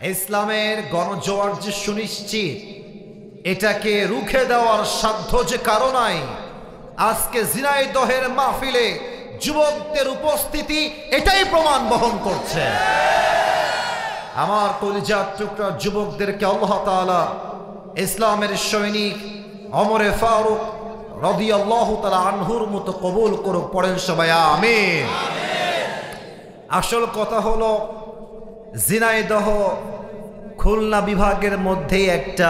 ইসলামের গণজোয়ার যে সুনিশ্চিত, এটাকে রুখে দেওয়ার সাধ্য যে কারো নাই। আজকে ঝিনাইদহের মাহফিলে যুবকদের উপস্থিতি এটাই প্রমাণ বহন করছে। আমার কলিজার টুকরা যুবকদেরকে আল্লাহ তাআলা ইসলামের সৈনিক ওমরে ফারুক রাদিয়াল্লাহু তাআলা আনহুর মতো কবুল করুক। পড়েন সবাই আমিন। আসল কথা হলো, ঝিনাইদহ খুলনা বিভাগের মধ্যেই একটা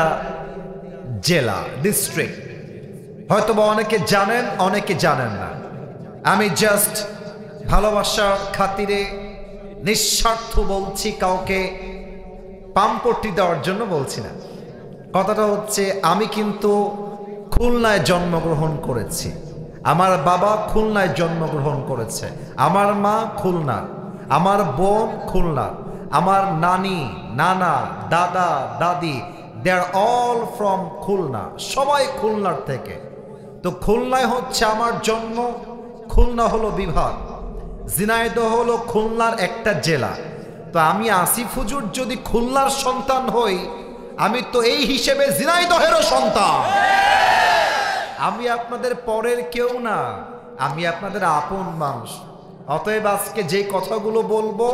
জেলা, ডিস্ট্রিক্ট। হয়তোবা অনেকে জানেন, অনেকে জানেন না। আমি জাস্ট ভালোবাসার খাতিরে নিঃস্বার্থ বলছি, কাউকে পামপট্টি দেওয়ার জন্য বলছি না। কথাটা হচ্ছে, আমি কিন্তু খুলনায় জন্মগ্রহণ করেছি, আমার বাবা খুলনায় জন্মগ্রহণ করেছে, আমার মা খুলনার, আমার বোন খুলনার, আমার নানি, নানা, দাদা, দাদি, দে আর অল ফ্রম খুলনা, সবাই খুলনার থেকে। তো খুলনায় হচ্ছে আমার জন্ম, খুলনা হলো বিভাগ, ঝিনাইদহ হলো খুলনার একটা জেলা। তো আমি আসিফ হুজুর যদি খুলনার সন্তান হই, আমি তো এই হিসেবে ঝিনাইদহেরও সন্তান। আমি আপনাদের পরের কেউ না, আমি আপনাদের আপন মানুষ। অতএব আজকে যে কথাগুলো বলবো,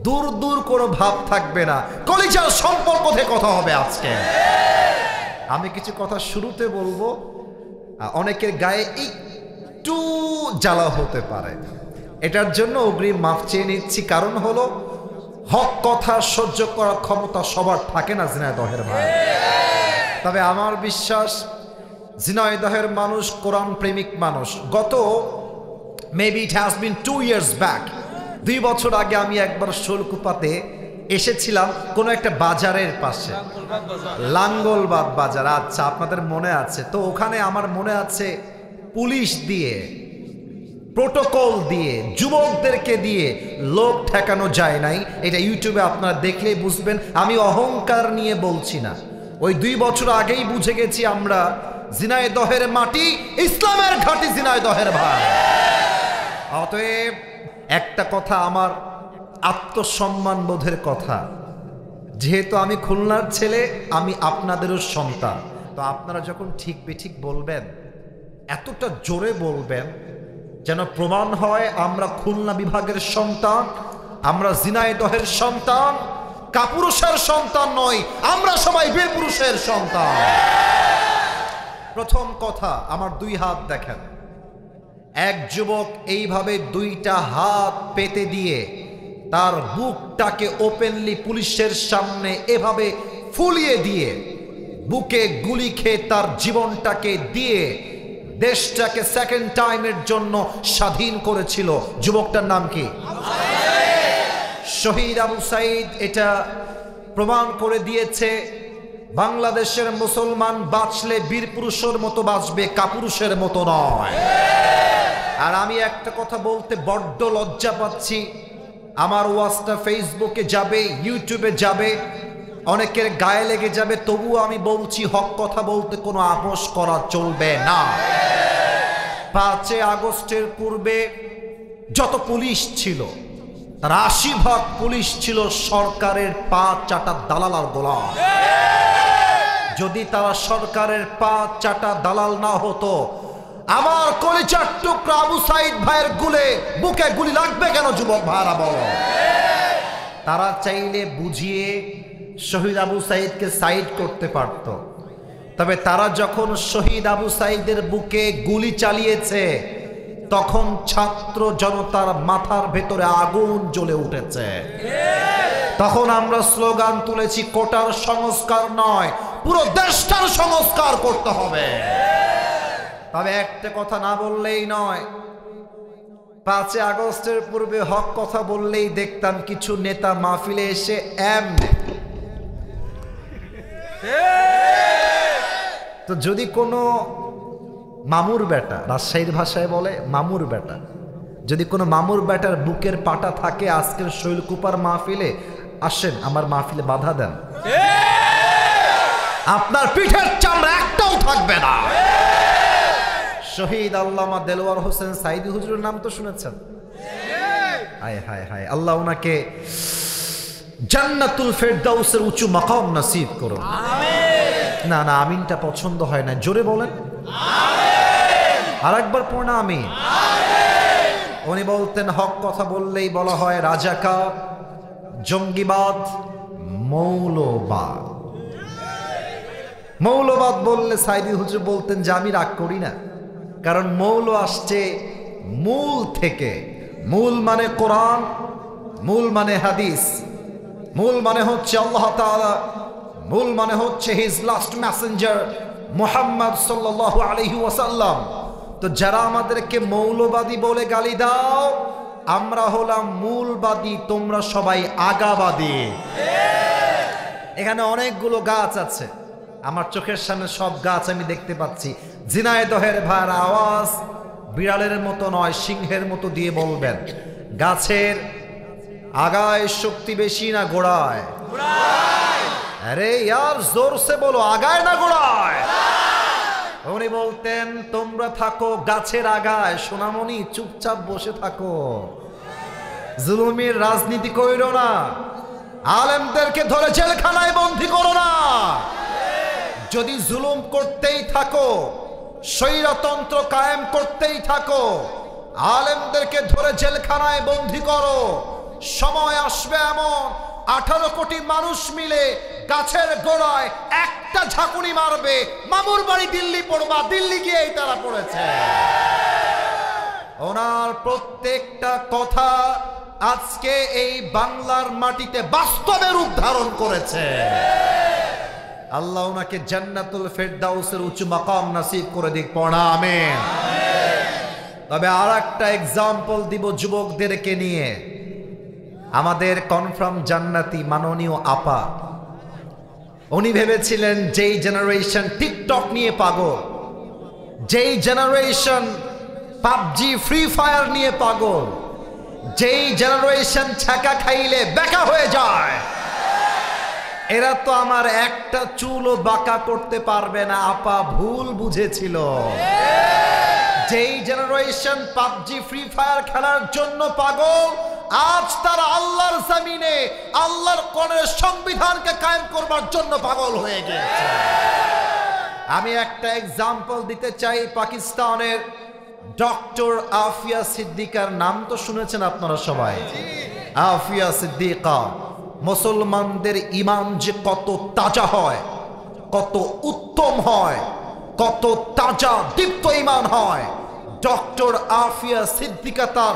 দূর দূর কোনো ভাব থাকবে না, কলিজার সম্পর্ক থেকে কথা হবে আজকে। আমি কিছু কথা শুরুতে বলবো, অনেকের গায়ে একটু জ্বালা হতে পারে, এটার জন্য অগ্রিম মাফ চেয়ে নিচ্ছি। কারণ হলো, হক কথা সহ্য করার ক্ষমতা সবার থাকে না ঝিনাইদহের ভাই। তবে আমার বিশ্বাস, ঝিনাইদহের মানুষ কোরআন প্রেমিক মানুষ। গত maybe it has been 2 years back, 2 বছর আগে আমি একবার শোলকুপাতে এসেছিলাম কোনো একটা বাজারের পাশে, লাঙ্গলবাদ বাজার। আচ্ছা, আপনাদের মনে আছে তো? ওখানে আমার মনে আছে পুলিশ দিয়ে, প্রোটোকল দিয়ে, যুবকদেরকে দিয়ে লোক ঠেকানো যায় নাই। এটা ইউটিউবে আপনারা দেখলেই বুঝবেন, আমি অহংকার নিয়ে বলছি না। ওই 2 বছর আগেই বুঝে গেছি আমরা, ঝিনাইদহের মাটি ইসলামের ঘাঁটি, ঝিনাইদহের ভাই। অতএব একটা কথা, আমার আত্মসম্মান বোধের কথা, যেহেতু আমি খুলনার ছেলে, আমি আপনাদেরও সন্তান। তো আপনারা যখন ঠিক বেঠিক বলবেন, এতটা জোরে বলবেন যেন প্রমাণ হয় আমরা খুলনা বিভাগের সন্তান, আমরা ঝিনাইদহের সন্তান, কাপুরুষের সন্তান নই, আমরা সবাই বীরপুরুষের সন্তান। প্রথম কথা, আমার 2 হাত দেখেন। এক যুবক এইভাবে 2টা হাত পেতে দিয়ে তার বুকটাকে ওপেনলি পুলিশের সামনে এভাবে ফুলিয়ে দিয়ে, বুকে গুলি খেয়ে তার জীবনটাকে দিয়ে দেশটাকে সেকেন্ড টাইমের জন্য স্বাধীন করেছিল। যুবকটার নাম কি? শহীদ আবু সাইদ। এটা প্রমাণ করে দিয়েছে, বাংলাদেশের মুসলমান বাঁচলে বীরপুরুষের মতো বাঁচবে, কাপুরুষের মতো নয়। আর আমি একটা কথা বলতে বড্ড লজ্জা পাচ্ছি, আমার ওয়াজটা ফেসবুকে যাবে, ইউটিউবে যাবে, অনেকের গায়ে লেগে যাবে, তবুও আমি বলছি, হক কথা বলতে কোনো আপোষ করা চলবে না। 5 আগস্টের পূর্বে যত পুলিশ ছিল, তার 80% পুলিশ ছিল সরকারের পা চাটা দালাল আর গোলাম। যদি তারা সরকারের পা চাটা দালাল না হতো, আমার কলিজার টুকরা আবু সাইদ ভাইয়ের বুকে গুলি লাগবে কেন? যুবক ভাইরা বলো। তারা চাইলে বুঝিয়ে শহীদ আবু সাইদকে সাইড করতে পারত। তবে তারা যখন শহীদ আবু সাইদের বুকে গুলি চালিয়েছে, তখন ছাত্র জনতার মাথার ভেতরে আগুন জ্বলে উঠেছে। তখন আমরা স্লোগান তুলেছি, কোটার সংস্কার নয়, পুরো দেশটার সংস্কার করতে হবে। তবে একটা কথা না বললেই নয়, 5 আগস্টের পূর্বে হক কথা বললেই দেখতাম কিছু নেতা মাহফিলে এসে তো যদি কোনো মামুর বেটা, রাজশাহীর ভাষায় বলে মামুর বেটা, যদি কোনো মামুর বেটার বুকের পাটা থাকে, আজকের শৈলকুপার মাহফিলে আসেন, আমার মাহফিলে বাধা দেন, আপনার পিঠের চামড়া একটাও থাকবে না। শহীদ আল্লামা দেলোয়ার হোসেন সাইদি হুজুরের নাম তো শুনেছেন? হায় হায় হায়, আল্লাহ ওনাকে জান্নাতুল ফেরদাউসের উঁচু মাকাম নসিব করুন। না না, আমিনটা পছন্দ হয় না, জোরে বলেন আর একবার পড়না আমিন। উনি বলতেন হক কথা বললেই বলা হয় রাজাকার, জঙ্গিবাদ, মৌলবাদ। মৌলবাদ বললে সাইদি হুজুর বলতেন যে আমি রাগ করি না, কারণ মৌল আসছে মূল থেকে। মূল মানে কোরআন, মূল মানে হাদিস, মূল মানে হচ্ছে আল্লাহ তাআলা, মূল মানে হচ্ছে হিজ লাস্ট মেসেঞ্জার মুহাম্মদ সাল্লাল্লাহু আলাইহি ওয়াসাল্লাম। তো যারা আমাদেরকে মৌলবাদী বলে গালি দাও, আমরা হলাম মূলবাদী, তোমরা সবাই আগাবাদী। এখানে অনেকগুলো গাছ আছে, আমার চোখের সামনে সব গাছ আমি দেখতে পাচ্ছি। ঝিনাইদহের ভাইয়ের আওয়াজ বিড়ালের মতো নয়, সিংহের মতো দিয়ে বলবেন, গাছের আগায় শক্তি বেশি না গোড়ায়? আরে ইয়ার জোরসে বলো, আগায় না গোড়ায়? উনি বলতেন তোমরা থাকো গাছের আগায়, সোনামণি চুপচাপ বসে থাকো, জুলুমের রাজনীতি কইরো না, আলেমদেরকে ধরে জেলখানায় বন্দী করো না। যদি জুলুম করতেই থাকো, স্বৈরতন্ত্র কায়েম করতেই থাকো, আলেমদেরকে ধরে জেলখানায় বন্দী করো, সময় আসবে এমন 18 কোটি মানুষ মিলে গাছের গোড়ায় একটা ঝাঁকুনি মারবে, মামুর বাড়ি দিল্লি পড়বা, দিল্লি গিয়েই তারা পড়েছে। ওনার প্রত্যেকটা কথা আজকে এই বাংলার মাটিতে বাস্তবে রূপ ধারণ করেছে। আল্লাহ ওনাকে জান্নাতুল ফেরদাউসের উঁচু মাকাম নসিব করে দিক, পড়া আমিন। তবে আর একটা এক্সাম্পল দিব যুবকদেরকে নিয়ে। আমাদের কনফার্ম জান্নাতি মাননীয় আপা, উনি ভেবেছিলেন যেই জেনারেশন টিকটক নিয়ে পাগল, যেই জেনারেশন পাবজি ফ্রি ফায়ার নিয়ে পাগল, যেই জেনারেশন ছাকা খাইলে বেকা হয়ে যায়, এরা তো আমার একটা চুলও বাঁকা করতে পারবে না। আপা ভুল বুঝেছিল। যেই জেনারেশন পাবজি ফ্রি ফায়ার খেলার জন্য পাগল, আজ তারা আল্লাহর জমিনে আল্লাহর কোরআনের সংবিধানকে কায়েম করবার জন্য পাগল হয়ে গেছে। আমি একটা এক্সাম্পল দিতে চাই। পাকিস্তানের ডক্টর আফিয়া সিদ্দিকার নাম তো শুনেছেন আপনারা সবাই। আফিয়া সিদ্দিকা, মুসলমানদের ইমান যে কত তাজা হয়, কত উত্তম হয়, কত তাজা দীপ্ত ইমান হয়, ডক্টর আফিয়া সিদ্দিকা তার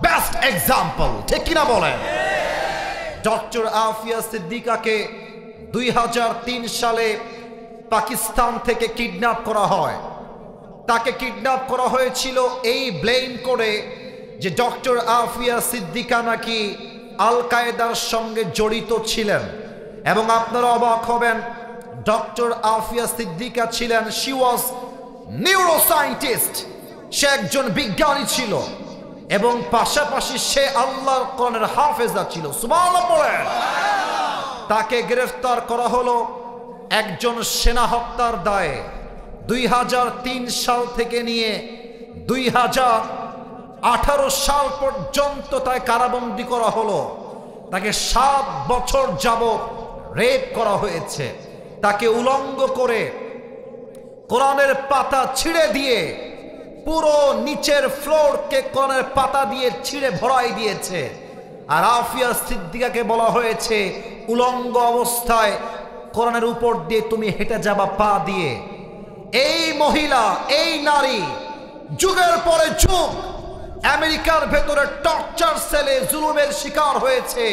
বেস্ট এক্সাম্পল, ঠিক কিনা বলেন? ডক্টর আফিয়া সিদ্দিকাকে 2003 সালে পাকিস্তান থেকে কিডন্যাপ করা হয়। তাকে কিডন্যাপ করা হয়েছিল এই ব্লেম করে যে ডক্টর আফিয়া সিদ্দিকা নাকি আল কায়েদার সঙ্গে জড়িত ছিলেন। এবং আপনারা অবাক হবেন, ডক্টর আফিয়া সিদ্দিকা ছিলেন, শি ওয়াজ নিউরোসায়েন্টিস্ট, সে একজন বিজ্ঞানী ছিল এবং পাশাপাশি সে আল্লাহর কোরআনের হাফেজা ছিল। সুবহানাল্লাহ পড়েন। তাকে গ্রেফতার করা হলো একজন সেনা হত্যার দায়ে। 2003 সাল থেকে নিয়ে 2018 সাল পর্যন্ত তাকে কারাবন্দী করা হলো। তাকে 7 বছর যাবত রেপ করা হয়েছে। তাকে উলঙ্গ করে কোরআনের পাতা ছিঁড়ে দিয়ে পুরো নিচের ফ্লোরকে কোরআনের পাতা দিয়ে ছিঁড়ে ভরাই দিয়েছে। আর আফিয়া সিদ্দিকাকে বলা হয়েছে উলঙ্গ অবস্থায় কোরআনের উপর দিয়ে তুমি হেঁটে যাবা পা দিয়ে। এই মহিলা, এই নারী যুগের পরে যুগ আমেরিকার ভেতরে টর্চার সেলে জুলুমের শিকার হয়েছে,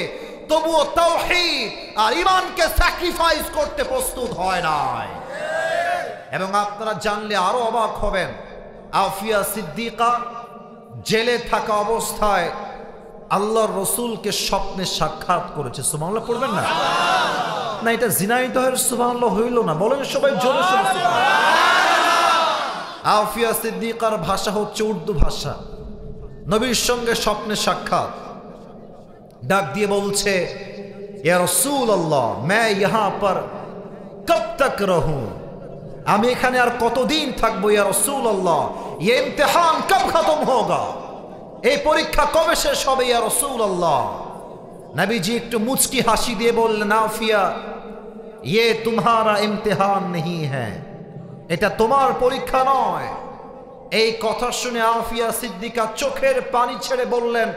তবুও তাওহীদ আর ঈমানকে স্যাক্রিফাইস করতে প্রস্তুত হয় নাই। এবং আপনারা জানলে আরো অবাক হবেন, আফিয়া সিদ্দিকা জেলে থাকা অবস্থায় আল্লাহর রসুলকে স্বপ্নে সাক্ষাৎ করেছে। সুবহানাল্লাহ পড়বেন না? না, এটা ঝিনাইদহের সুবহানাল্লাহ হইল না, বলেন সবাই জোরে জোরে। আফিয়া সিদ্দিকার ভাষা হচ্ছে উর্দু ভাষা। নবীর সঙ্গে স্বপ্নে সাক্ষাৎ, ডাক দিয়ে বলছে, ইয়া রাসূলুল্লাহ मैं यहाँ पर कब तक रहूं, আমি এখানে আর কতদিন থাকবো ইয়া রাসূলুল্লাহ, ये इम्तिहान कब खत्म होगा, এই পরীক্ষা কবে শেষ হবে ইয়া রাসূলুল্লাহ। নবীজি একটু মুচকি হাসি দিয়ে বললেন, আফিয়া ये तुम्हारा इम्तिहान नहीं है, এটা তোমার পরীক্ষা নয়। এই কথা শুনে আফিয়া সিদ্দিকা চোখের পানি ছেড়ে বললেন,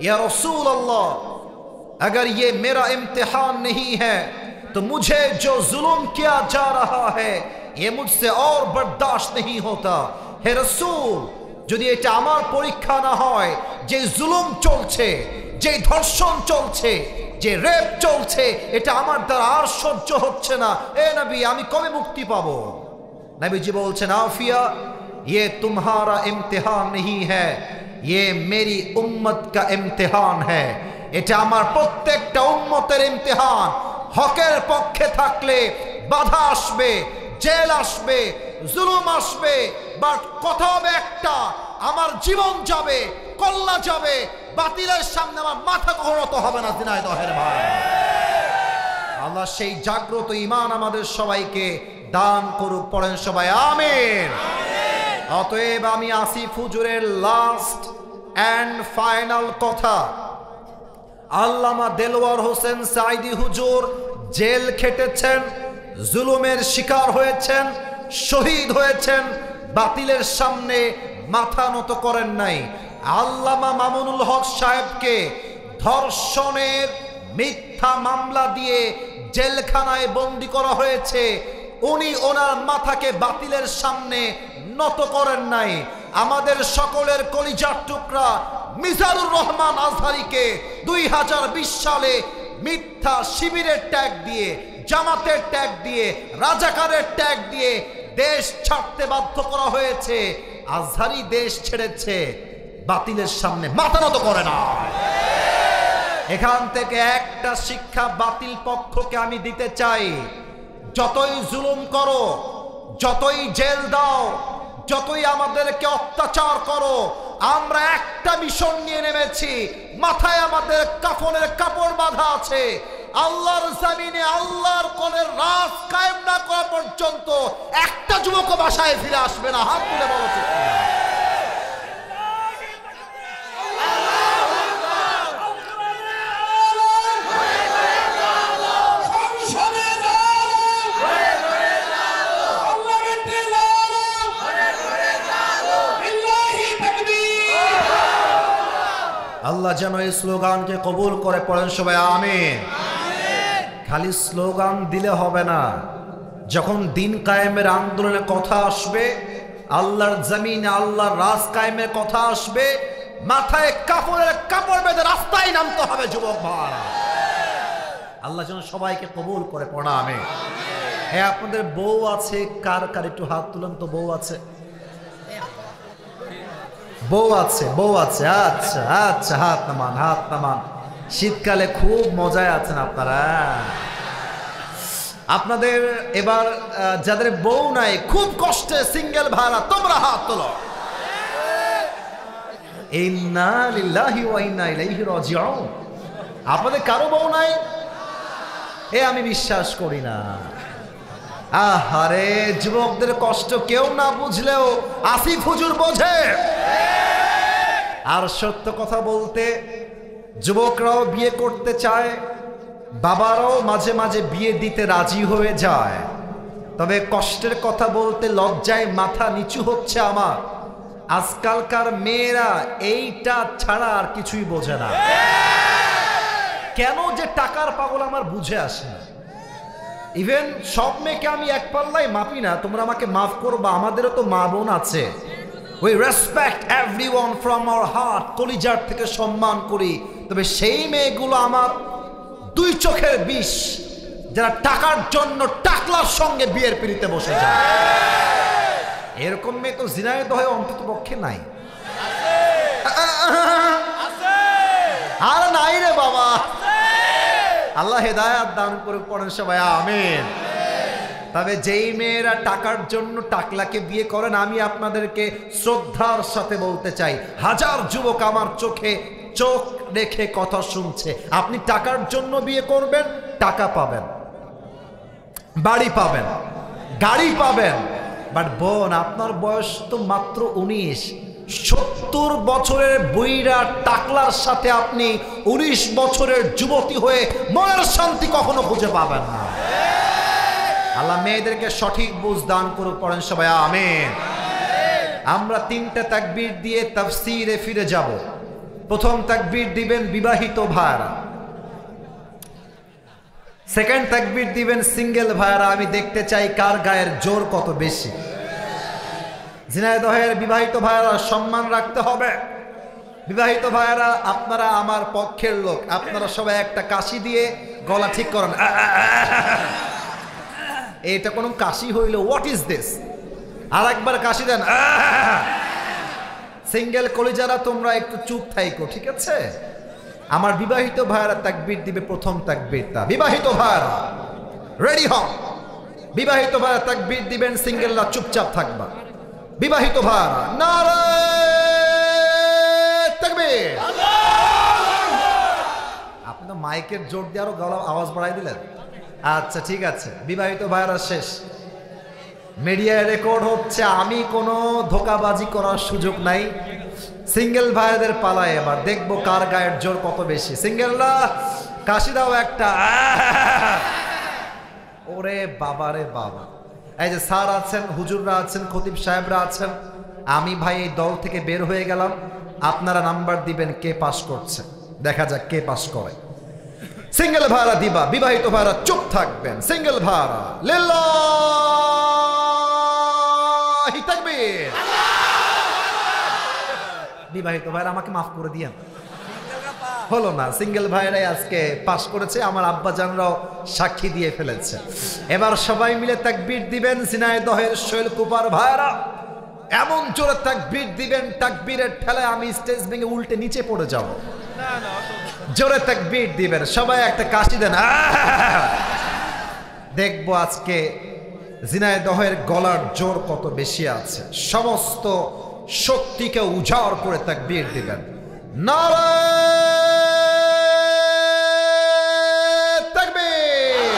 ইয়া রাসূলুল্লাহ, अगर ये मेरा इम्तिहान नहीं है तो मुझे जो जुल्म किया जा रहा है ये मुझसे और बर्दाश्त नहीं होता। हे रसूल, যদি এটা আমার পরীক্ষা না হয়, যে জুলুম চলছে, যে ধর্ষণ চলছে, যে রেপ চলছে, এটা আমার দ্বারা আর সহ্য হচ্ছে না। এ নবী, আমি কবে মুক্তি পাবো? নবীজি বলছেন, আফিয়া ये तुम्हारा इम्तिहान नहीं है, ये मेरी उम्मत का इम्तिहान है। এটা আমার প্রত্যেকটা উম্মতের ইমতিহান। হকের পক্ষে থাকলে বাধা আসবে, জেল আসবে, জুলুম আসবে, বাট কথা হবে একটা, আমার জীবন যাবে, কল্লা যাবে, বাতিলের সামনে আমার মাথা কখনো হবে না। দিনায়দহের ভাই, আল্লাহ সেই জাগ্রত ঈমান আমাদের সবাইকে দান করুক। পড়েন সবাই আমিন। অতএব আমি আসিফ হুজুরের লাস্ট এন্ড ফাইনাল কথা, আল্লামা দেলোয়ার হোসেন সাইদি হুজুর জেল খেটেছেন, জুলুমের শিকার হয়েছেন, শহীদ হয়েছেন, বাতিলের সামনে মাথা নত করেন নাই। আল্লামা মামুনুল হক সাহেবকে ধর্ষণের মিথ্যা মামলা দিয়ে জেলখানায় বন্দী করা হয়েছে, উনি ওনার মাথাকে বাতিলের সামনে নত করেন নাই। আমাদের সকলের কলিজার টুকরা মিজানুর রহমান আজহারীকে 2020 সালে মিথ্যা শিবিরের ট্যাগ দিয়ে, জামাতের ট্যাগ দিয়ে, রাজাকারের ট্যাগ দিয়ে দেশ ছাড়তে বাধ্য করা হয়েছে। আজহারী দেশ ছেড়েছে, বাতিলের সামনে মাথা নত করে না। এখান থেকে একটা শিক্ষা বাতিল পক্ষকে আমি দিতে চাই, যতই জুলুম করো, যতই জেল দাও, যতই আমাদেরকে অত্যাচার করো, আমরা একটা মিশন নিয়ে নেমেছি, মাথায় আমাদের কাফনের কাপড় বাঁধা আছে। আল্লাহর জমিনে আল্লাহর কোনের রাজ কায়েম না করা পর্যন্ত একটা যুবক বাসায় ফিরে আসবে না। হাত তুলে বলো ঠিক না? আল্লাহ যেন এই স্লোগানকে কবুল করে। পড়েন সবাই আমিন। খালি স্লোগান দিলে হবে না, যখন দিন কায়েমের আন্দোলনের কথা আসবে, আল্লাহর জমিনে আল্লাহর রাজ কায়েমের কথা আসবে, মাথায় কাপড়ের কাপড় বেঁধে রাস্তায় নামতে হবে যুবক ভাইরা। আল্লাহ যেন সবাইকে কবুল করে। পড়া আমিন। হ্যাঁ, আপনাদের বউ আছে, কার কার একটু হাত তুলেন তো। বউ আছে? বউ আছে, বউ আছে। আচ্ছা আচ্ছা, হাত নামান, হাত নামান। শীতকালে খুব মজায় আছেন আপনারা। আপনাদের এবার যাদের বউ নাই, খুব কষ্টে সিঙ্গেল ভাড়া, তোমরা হাত তোলো। ইন্না লিল্লাহি ওয়া ইন্না ইলাইহি রাজিউন। আপনাদের কারো বউ নাই? আমি বিশ্বাস করি না। আহারে, যুবকদের কষ্ট কেউ না বুঝলেও আসিফ হুজুর বোঝে। আর সত্য কথা বলতে, যুবকরাও বিয়ে করতে চায়, বাবারাও মাঝে মাঝে বিয়ে দিতে রাজি হয়ে যায়। তবে কষ্টের কথা বলতে লজ্জায় মাথা নিচু হচ্ছে আমার। আজকালকার মেয়েরা এইটা ছাড়া আর কিছুই বোঝে না। কেন যে টাকার পাগল আমার বুঝে আসে না। ইভেন সব মেয়েকে আমি এক পাল্লাই মাপি না, তোমরা আমাকে মাফ করবা, আমাদেরও তো মা বোন আছে। We respect everyone from our heart, কলিজার থেকে সম্মান করি। তবে সেই মেয়েগুলো আমার দুই চোখের বিষ, যারা টাকার জন্য টাকলার সঙ্গে বিয়ের পিড়িতে বসে যায়। এরকম মেয়ে তো জিনায়ত হয়ে অন্তত পক্ষে নাই। আর নাই রে বাবা। আল্লাহ হেদায়াত দান করে। পড়েন সবাই আমিন। তবে যেই মেয়েরা টাকার জন্য টাকলাকে বিয়ে করেন, আমি আপনাদেরকে শ্রদ্ধার সাথে বলতে চাই, হাজার যুবক আমার চোখে চোখ রেখে কথা শুনছে। আপনি টাকার জন্য বিয়ে করবেন, টাকা পাবেন, বাড়ি পাবেন, গাড়ি পাবেন, বাট বোন, আপনার বয়স তো মাত্র 19। 70 বছরের বুইড়া টাকলার সাথে আপনি 19 বছরের যুবতী হয়ে মনের শান্তি কখনো খুঁজে পাবেন না। আল্লাহ মেয়েদেরকে সঠিক বুঝ দান করুক, পড়েন সবাই আমিন। আমরা 3টা তাকবীর দিয়ে তাফসীরে ফিরে যাব। প্রথম তাকবীর দিবেন বিবাহিত ভাইরা, সেকেন্ড তাকবীর দিবেন সিঙ্গেল ভাইরা। আমি দেখতে চাই কার গায়ের জোর কত বেশি। ঝিনাইদহের বিবাহিত ভাইরা সম্মান রাখতে হবে। বিবাহিত ভাইরা আপনারা আমার পক্ষের লোক, আপনারা সবাই একটা কাশি দিয়ে গলা ঠিক করেন। এটা কোন কাশি হইল? What is this? আর একবার কাশি দেন। সিঙ্গেল কলিজারা তোমরা একটু চুপ থাইকো, ঠিক আছে? আমার বিবাহিত ভাইরা তাকবীর দিবে, প্রথম তাকবীরটা। বিবাহিত ভাইরা রেডি হন। বিবাহিত ভাইরা তাকবীর দিবেন, সিঙ্গেলরা চুপচাপ থাকবা। বিবাহিত ভাইরা নারে তাকবীর। আপনি তো মাইকের জোর দিয়ে আরো গলা আওয়াজ বাড়াই দিলেন। আচ্ছা ঠিক আছে, বিবাহিত ভাইরা শেষ। মিডিয়ায় রেকর্ড হচ্ছে, আমি কোনো ধোকাবাজি করার সুযোগ নাই। সিঙ্গেল ভাইদের পালায় এবার দেখবো কার গায়ের জোর কত বেশি। সিঙ্গেলরা কাশি দাও একটা। ওরে বাবা রে বাবা। এই যে স্যার আছেন, হুজুররা আছেন, খতিব সাহেবরা আছেন, আমি ভাই এই দল থেকে বের হয়ে গেলাম। আপনারা নাম্বার দিবেন কে পাস করছে, দেখা যাক কে পাস করে। সিঙ্গেল ভাইরা দিবা, বিবাহিত ভাইরা চুপ থাকবেন। সিঙ্গেল ভাইরা লিল্লাহি তাকবীর। বিবাহিত ভাইরা আমাকে মাফ করে দিয়েন, হলো না। সিঙ্গেল ভাইরাই আজকে পাস করেছে, আমার আব্বা জানরাও সাক্ষী দিয়ে ফেলেছে। এবার সবাই মিলে তাকবীর দিবেন। ঝিনাইদহের শৈলকুপার ভাইরা এমন জোরে তাকবীর দিবেন, তাকবীরের ঠেলায় আমি স্টেজ ভেঙে উল্টে নিচে পড়ে যাব। জোরে তাকবীর দিবেন, সবাই একটা কাশি দেন। দেখবো আজকে ঝিনাইদহের গলার জোর কত বেশি আছে। সমস্ত শক্তিকে উজাড় করে তাকবীর দিবেন। নারে তাকবীর।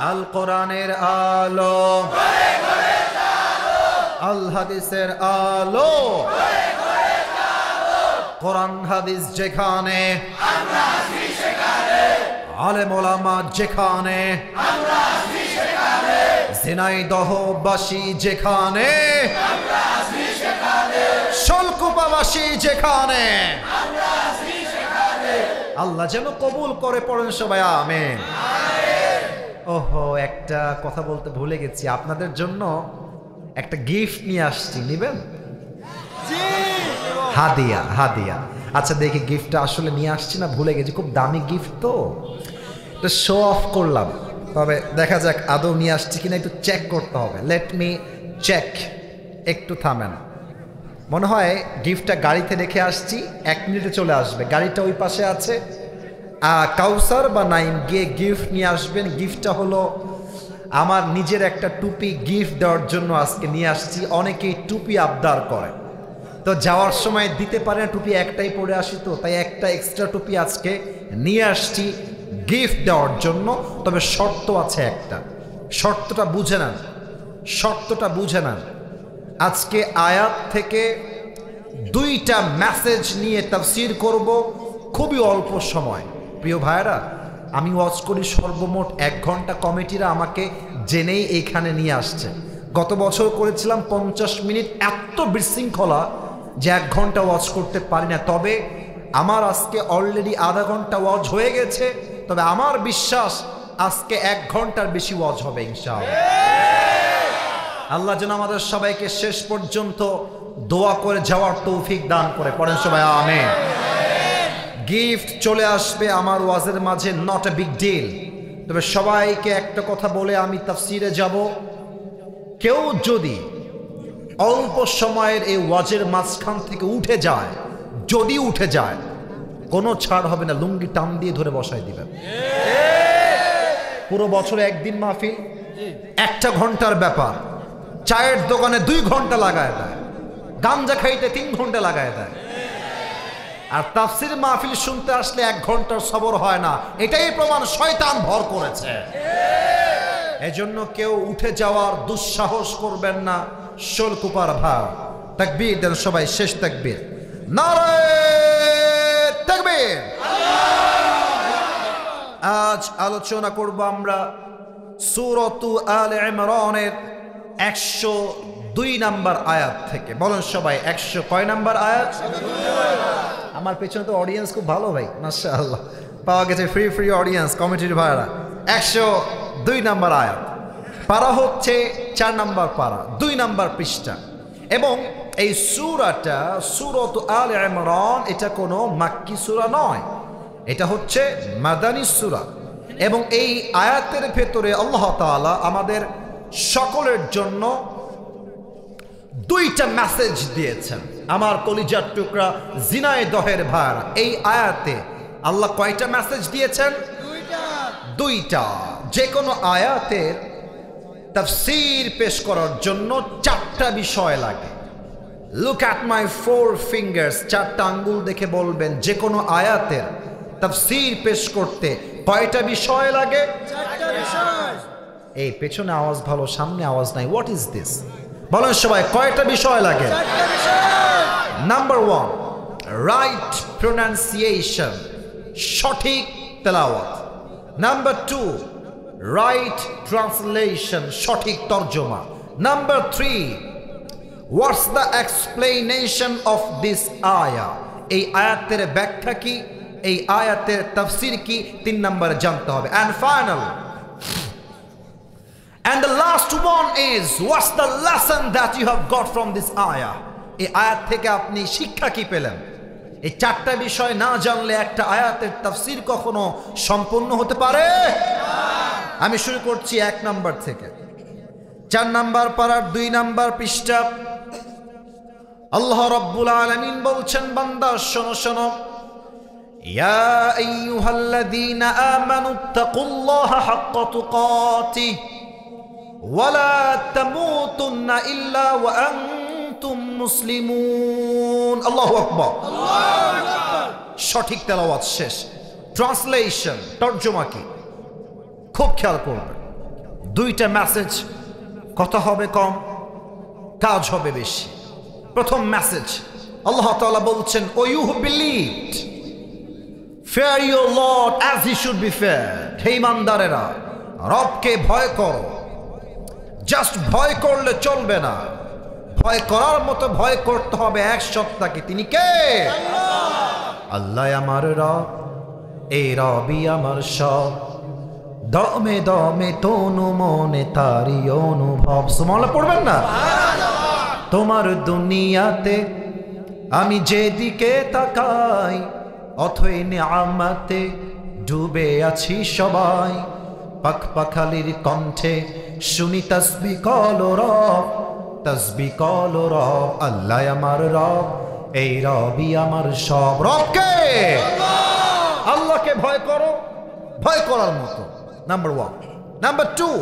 আল কোরআনের আলো, আল হাদিসের আলো, কোরআন হাদিস যেখানে, আলেম ওলামা যেখানে, ঝিনাইদহবাসী যেখানে, শৈলকুপাবাসী যেখানে, আল্লাহ যেন কবুল করে, পড়েন সবাই আমিন। ওহো, একটা কথা বলতে ভুলে গেছি, আপনাদের জন্য একটা গিফট নিয়ে আসছি, নিবেন? হাদিয়া, হাদিয়া। আচ্ছা দেখি গিফটটা আসলে নিয়ে আসছি না ভুলে গেছি, খুব দামি গিফট তো, এটা শো অফ করলাম, তবে দেখা যাক আদৌ নিয়ে আসছি কিনা একটু চেক করতে হবে। Let me check. একটু থামেন, মনে হয় গিফটটা গাড়িতে রেখে আসছি, 1 মিনিটে চলে আসবে। গাড়িটা ওই পাশে আছে, কাউসার বা নাইম গিয়ে গিফট নিয়ে আসবেন। গিফটটা হলো আমার নিজের একটা টুপি গিফট দেওয়ার জন্য আজকে নিয়ে আসছি। অনেকেই টুপি আবদার করে, তো যাওয়ার সময় দিতে পারে না, টুপি একটাই পরে আসি, তো তাই একটা এক্সট্রা টুপি আজকে নিয়ে আসছি গিফট দেওয়ার জন্য। তবে শর্ত আছে একটা, শর্তটা বুঝে নেন, শর্তটা বুঝে নেন। আজকে আয়াত থেকে 2টা মেসেজ নিয়ে তাফসীর করব, খুবই অল্প সময়। প্রিয় ভাইরা, আমি ওয়াচ করি সর্বমোট 1 ঘন্টা, কমিটিরা আমাকে জেনেই এইখানে নিয়ে আসছে। গত বছর করেছিলাম 50 মিনিট, এত বিশৃঙ্খলা যে 1 ঘন্টা ওয়াচ করতে পারি না। তবে আমার আজকে অলরেডি আধা ঘন্টা ওয়াচ হয়ে গেছে, তবে আমার বিশ্বাস আজকে 1 ঘন্টার বেশি ওয়াচ হবে ইনশাআল্লাহ। আল্লাহ যেন আমাদের সবাইকে শেষ পর্যন্ত দোয়া করে যাওয়ার তৌফিক দান করে, পড়েন সবাই আমিন। গিফট চলে আসবে আমার ওয়াজের মাঝে, নট এ বিগ ডিল। তবে সবাইকে একটা কথা বলে আমি তাফসীরে যাব, কেউ যদি অল্প সময়ের এই ওয়াজের মাঝখান থেকে উঠে যায়, যদি উঠে যায়, কোনো ছাড় হবে না, লুঙ্গি টান দিয়ে ধরে বসাই দিবেন। পুরো বছরে 1 দিন মাহফিল, 1টা ঘন্টার ব্যাপার। চায়ের দোকানে 2 ঘন্টা লাগায় দেয়, গাঞ্জা খাইতে 3 ঘন্টা লাগায় দেয়, আর তাফসীর মাহফিল শুনতে আসলে 1 ঘন্টার সবর হয় না। এটাই প্রমাণ শয়তান ভর করেছে। এজন্য কেউ উঠে যাওয়ার দুঃসাহস করবেন না। শৈলকুপার ভাই, তাকবীর দেন সবাই, শেষ তাকবীর, নারে তাকবীর। আজ আলোচনা করব আমরা সূরাতু আলে ইমরানের 102 নম্বর আয়াত থেকে। বলেন সবাই 100 কয় নম্বর আয়াত? আমার পেছনে তো অডিয়েন্স খুব ভালো ভাই, মাশাআল্লাহ, পাওয়া গেছে ফ্রি ফ্রি অডিয়েন্স, কমিটির ভাইরা। 102 নম্বর আয়াত, পারা হচ্ছে 4 নম্বর পারা, 2 নম্বর পৃষ্ঠা। এবং এই সূরাটা সূরাতু আলে ইমরান, এটা কোনো মাক্কি সূরা নয়, এটা হচ্ছে মাদানী সূরা। এবং এই আয়াতের ভেতরে আল্লাহ তাআলা আমাদের সকলের জন্য 2টা মেসেজ দিয়েছেন। আমার কলিজার টুকরা জিনাইদহের ভাইরা, এই আয়াতে আল্লাহ কয়টা মেসেজ দিয়েছেন? 2টা। যে কোনো আয়াতের তাফসীর পেশ করার জন্য 4টা বিষয় লাগে। লুক অ্যাট মাই 4 ফিঙ্গার্স, 4টা আঙ্গুল দেখে বলবেন যে কোনো আয়াতের তাফসীর পেশ করতে কয়টা বিষয় লাগে? 4টা বিষয়। এই পেছনে আওয়াজ ভালো, সামনে আওয়াজ নাই, হোয়াট ইজ দিস? বলেন সবাই কয়টা বিষয় লাগে? 4টা বিষয়। নাম্বার 1, রাইট প্রোনাউন্সিয়েশন, সঠিক তেলাওয়াত। নাম্বার 2, রাইট ট্রান্সলেশন, সঠিক তরজমা। Number 3, what's the explanation of this আয়া, এই আয়াতের ব্যাখ্যা কি, এই আয়াতের তাফসীর কি, 3 নম্বরে জানতে হবে। And final and the last one is what's the lesson that you have got from this ayah, এই আয়াত থেকে আপনি শিক্ষা কি পেলেন? এই 4টা বিষয় না জানলে একটা আয়াতের তাফসীর কখনো সম্পূর্ণ হতে পারে না। আমি শুরু করছি 1 নাম্বার থেকে। 4 নাম্বার পারার 2 নাম্বার পৃষ্ঠা। আল্লাহ রাব্বুল আলামিন বলছেন, বান্দা শোনো শোনো, ইয়া আইয়ুহাল্লাযীনা আমানুত্তাকুল্লাহা হাক্কা তুকাতিহি ওয়ালা তামুতুন্না ইল্লা ওয়া আনতুম মুসলিমুন। আল্লাহু আকবার, আল্লাহু আকবার। সঠিক তেলাওয়াত শেষ। ট্রান্সলেশন, তরজমা কি? খুব খেয়াল করবেন। 2টা মেসেজ, কথা হবে কম, কাজ হবে বেশি। প্রথম মেসেজ, আল্লাহ তাআলা বলছেন, O you who believed, fear your Lord as he should be feared। হে ইমানদারেরা, রবকে ভয় করো। জাস্ট ভয় করলে চলবে না, ভয় করার মতো ভয় করতে হবে এক সত্তাকে। তিনি কে? আল্লাহ আমার রব, এই রবই আমার সব, দমে দমে তনু মনে তারি অনুভব। সুবহানাল্লাহ পড়বেন না? তোমার দুনিয়াতে আমি যেদিকে তাকাই, অথই নিয়ামতে ডুবে আছি সবাই। পাখ পাখালির কণ্ঠে শুনি তাসবিহ করো রব, তাসবিহ করো রব। আল্লাহ আমার রব, এই রবই আমার সব। রবকে, আল্লাহকে ভয় করো, ভয় করার মতো। নাম্বার 1। নাম্বার 2,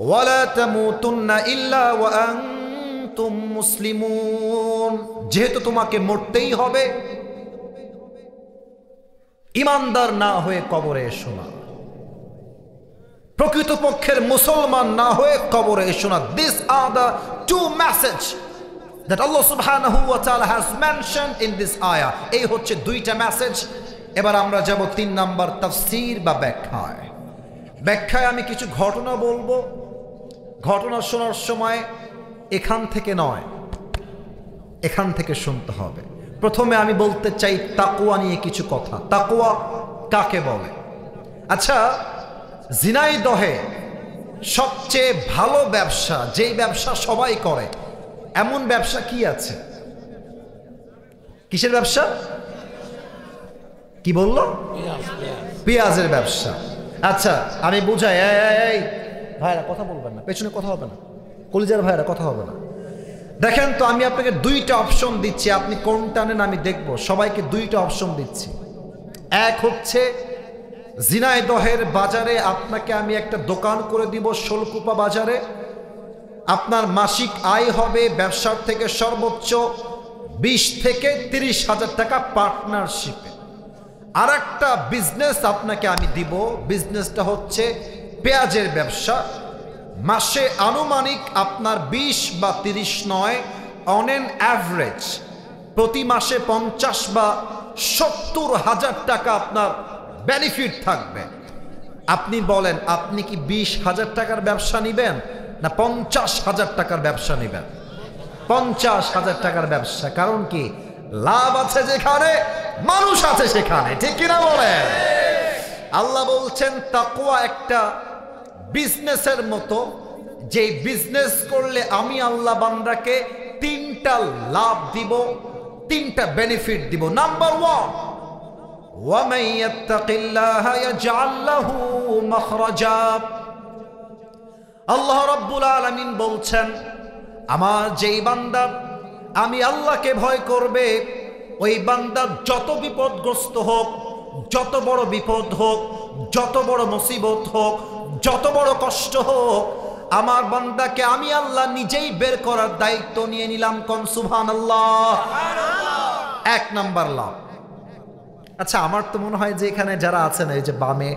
ওয়ালা তামুতুন্না ইল্লা ওয়া আনতুম মুসলিমুন। যেহেতু তোমাকে মরতেই হবে, ইমানদার না হয়ে কবরে এসো না, প্রকৃতপক্ষের মুসলমান না হয়ে কবরে এসো না। These are the 2 messages that Allah subhanahu wa ta'ala has mentioned in this ayah. এই হচ্ছে 2টা মেসেজ। এবার আমরা যাব 3 নাম্বার তাফসীর বা ব্যাখ্যায়। ব্যাখ্যায় আমি কিছু ঘটনা বলবো। ঘটনা শোনার সময় এখান থেকে নয়, এখান থেকে শুনতে হবে। প্রথমে আমি বলতে চাই তাকওয়া নিয়ে কিছু কথা। তাকওয়া কাকে বলে? আচ্ছা, ঝিনাইদহে সবচেয়ে ভালো ব্যবসা, যেই ব্যবসা সবাই করে, এমন ব্যবসা কি আছে? কিসের ব্যবসা? কি বললো? পেঁয়াজের ব্যবসা। আচ্ছা, আমি বুঝাই, এই ভাইরা কথা বলবেন না, পেছনে কথা হবে না, কলিজার ভাইরা কথা হবে না। দেখেন তো, আমি আপনাকে 2টা অপশন দিচ্ছি, আপনি কোনটা নেন আমি দেখব। সবাইকে 2টা অপশন দিচ্ছি। এক হচ্ছে, ঝিনাইদহের বাজারে আপনাকে আমি একটা দোকান করে দিব, শোলকুপা বাজারে। আপনার মাসিক আয় হবে ব্যবসার থেকে সর্বোচ্চ 20 থেকে 30 হাজার টাকা পার্টনারশিপে। আর একটা বিজনেস আপনাকে আমি দিব, বিজনেসটা হচ্ছে পেঁয়াজের ব্যবসা। মাসে আনুমানিক আপনার 20 বা 30 নয়, অন এন অ্যাভারেজ প্রতি মাসে 50 বা 70,000 টাকা আপনার বেনিফিট থাকবে। আপনি বলেন, আপনি কি 20,000 টাকার ব্যবসা নিবেন না 50,000 টাকার ব্যবসা নিবেন? 50,000 টাকার ব্যবসা। কারণ কি? লাভ আছে যেখানে, মানুষ আছে সেখানে, ঠিক কিনা বলেন? আল্লাহ বলছেন তাকওয়া একটা বিজনেসের মতো, যে বিজনেস করলে আমি আল্লাহ বান্দাকে 3টা লাভ দিব, 3টা বেনিফিট দিব। নাম্বার 1, وَمَن يَتَّقِ اللَّهَ يَجْعَل لَّهُ مَخْرَجًا। আল্লাহ রাব্বুল আলামিন বলছেন, আমার যেই বান্দা আমি আল্লাহকে ভয় করবে, ওই বান্দা যত বিপদগ্রস্ত হোক, যত বড় বিপদ হোক, যত বড় মুসিবত হোক, যত বড় কষ্ট হোক, আমার বান্দাকে আমি আল্লাহ নিজেই বের করার দায়িত্ব নিয়ে নিলাম। কোন সুবহানাল্লাহ। 1 নাম্বার লাভ। আচ্ছা, আমার তো মনে হয় যে এখানে যারা আছেন, এই যে বামে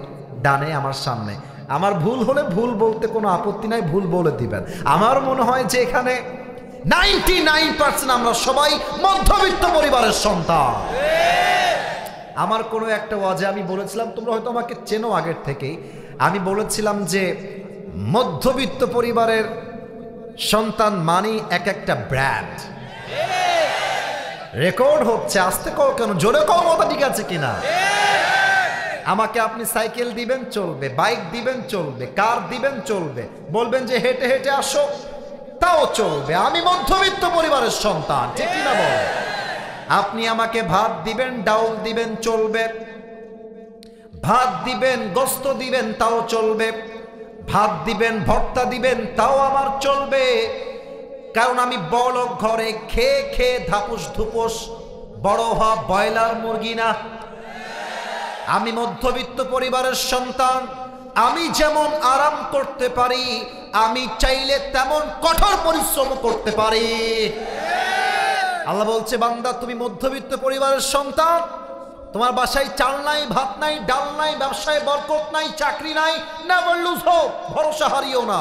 ডানে আমার সামনে, আমার ভুল হলে ভুল বলতে কোনো আপত্তি নাই, ভুল বলে দিবেন। আমার মনে হয় যে এখানে 99% আমরা সবাই মধ্যবিত্ত পরিবারের সন্তান। আমার কোনো একটা ওয়াজে আমি বলেছিলাম, তোমরা হয়তো আমাকে চেনো আগের থেকেই, আমি বলেছিলাম যে মধ্যবিত্ত পরিবারের সন্তান মানে এক একটা ব্র্যান্ড। রেকর্ড হচ্ছে, আস্তে কও কেন, জোরে কও, কথা ঠিক আছে কিনা? আমাকে আপনি সাইকেল দিবেন চলবে, বাইক দিবেন চলবে, কার দিবেন চলবে, বলবেন যে হেঁটে হেঁটে আসো তাও চলবে। আমি মধ্যবিত্ত পরিবারের সন্তান, ঠিক কিনা বল? আপনি আমাকে ভাত দিবেন, ডাউল দিবেন চলবে, ভাত দিবেন, গোস্ত দিবেন তাও চলবে, ভাত দিবেন, ভর্তা দিবেন তাও আমার চলবে। কারণ আমি বড় ঘরে খেয়ে খেয়ে ধাপুস ধুপুস বড় হওয়া ব্রয়লার মুরগি না। আমি মধ্যবিত্ত পরিবারের সন্তান। আমি যেমন আরাম করতে পারি, আমি চাইলে তেমন কঠোর পরিশ্রম করতে পারি। আল্লাহ বলছে, বান্দা তুমি মধ্যবিত্ত পরিবারের সন্তান, তোমার বাসায় চাল নাই, ভাত নাই, ডাল নাই, ব্যবসায় বরকত নাই, চাকরি নাই, নেভার লুজ হোপ, ভরসা হারিও না।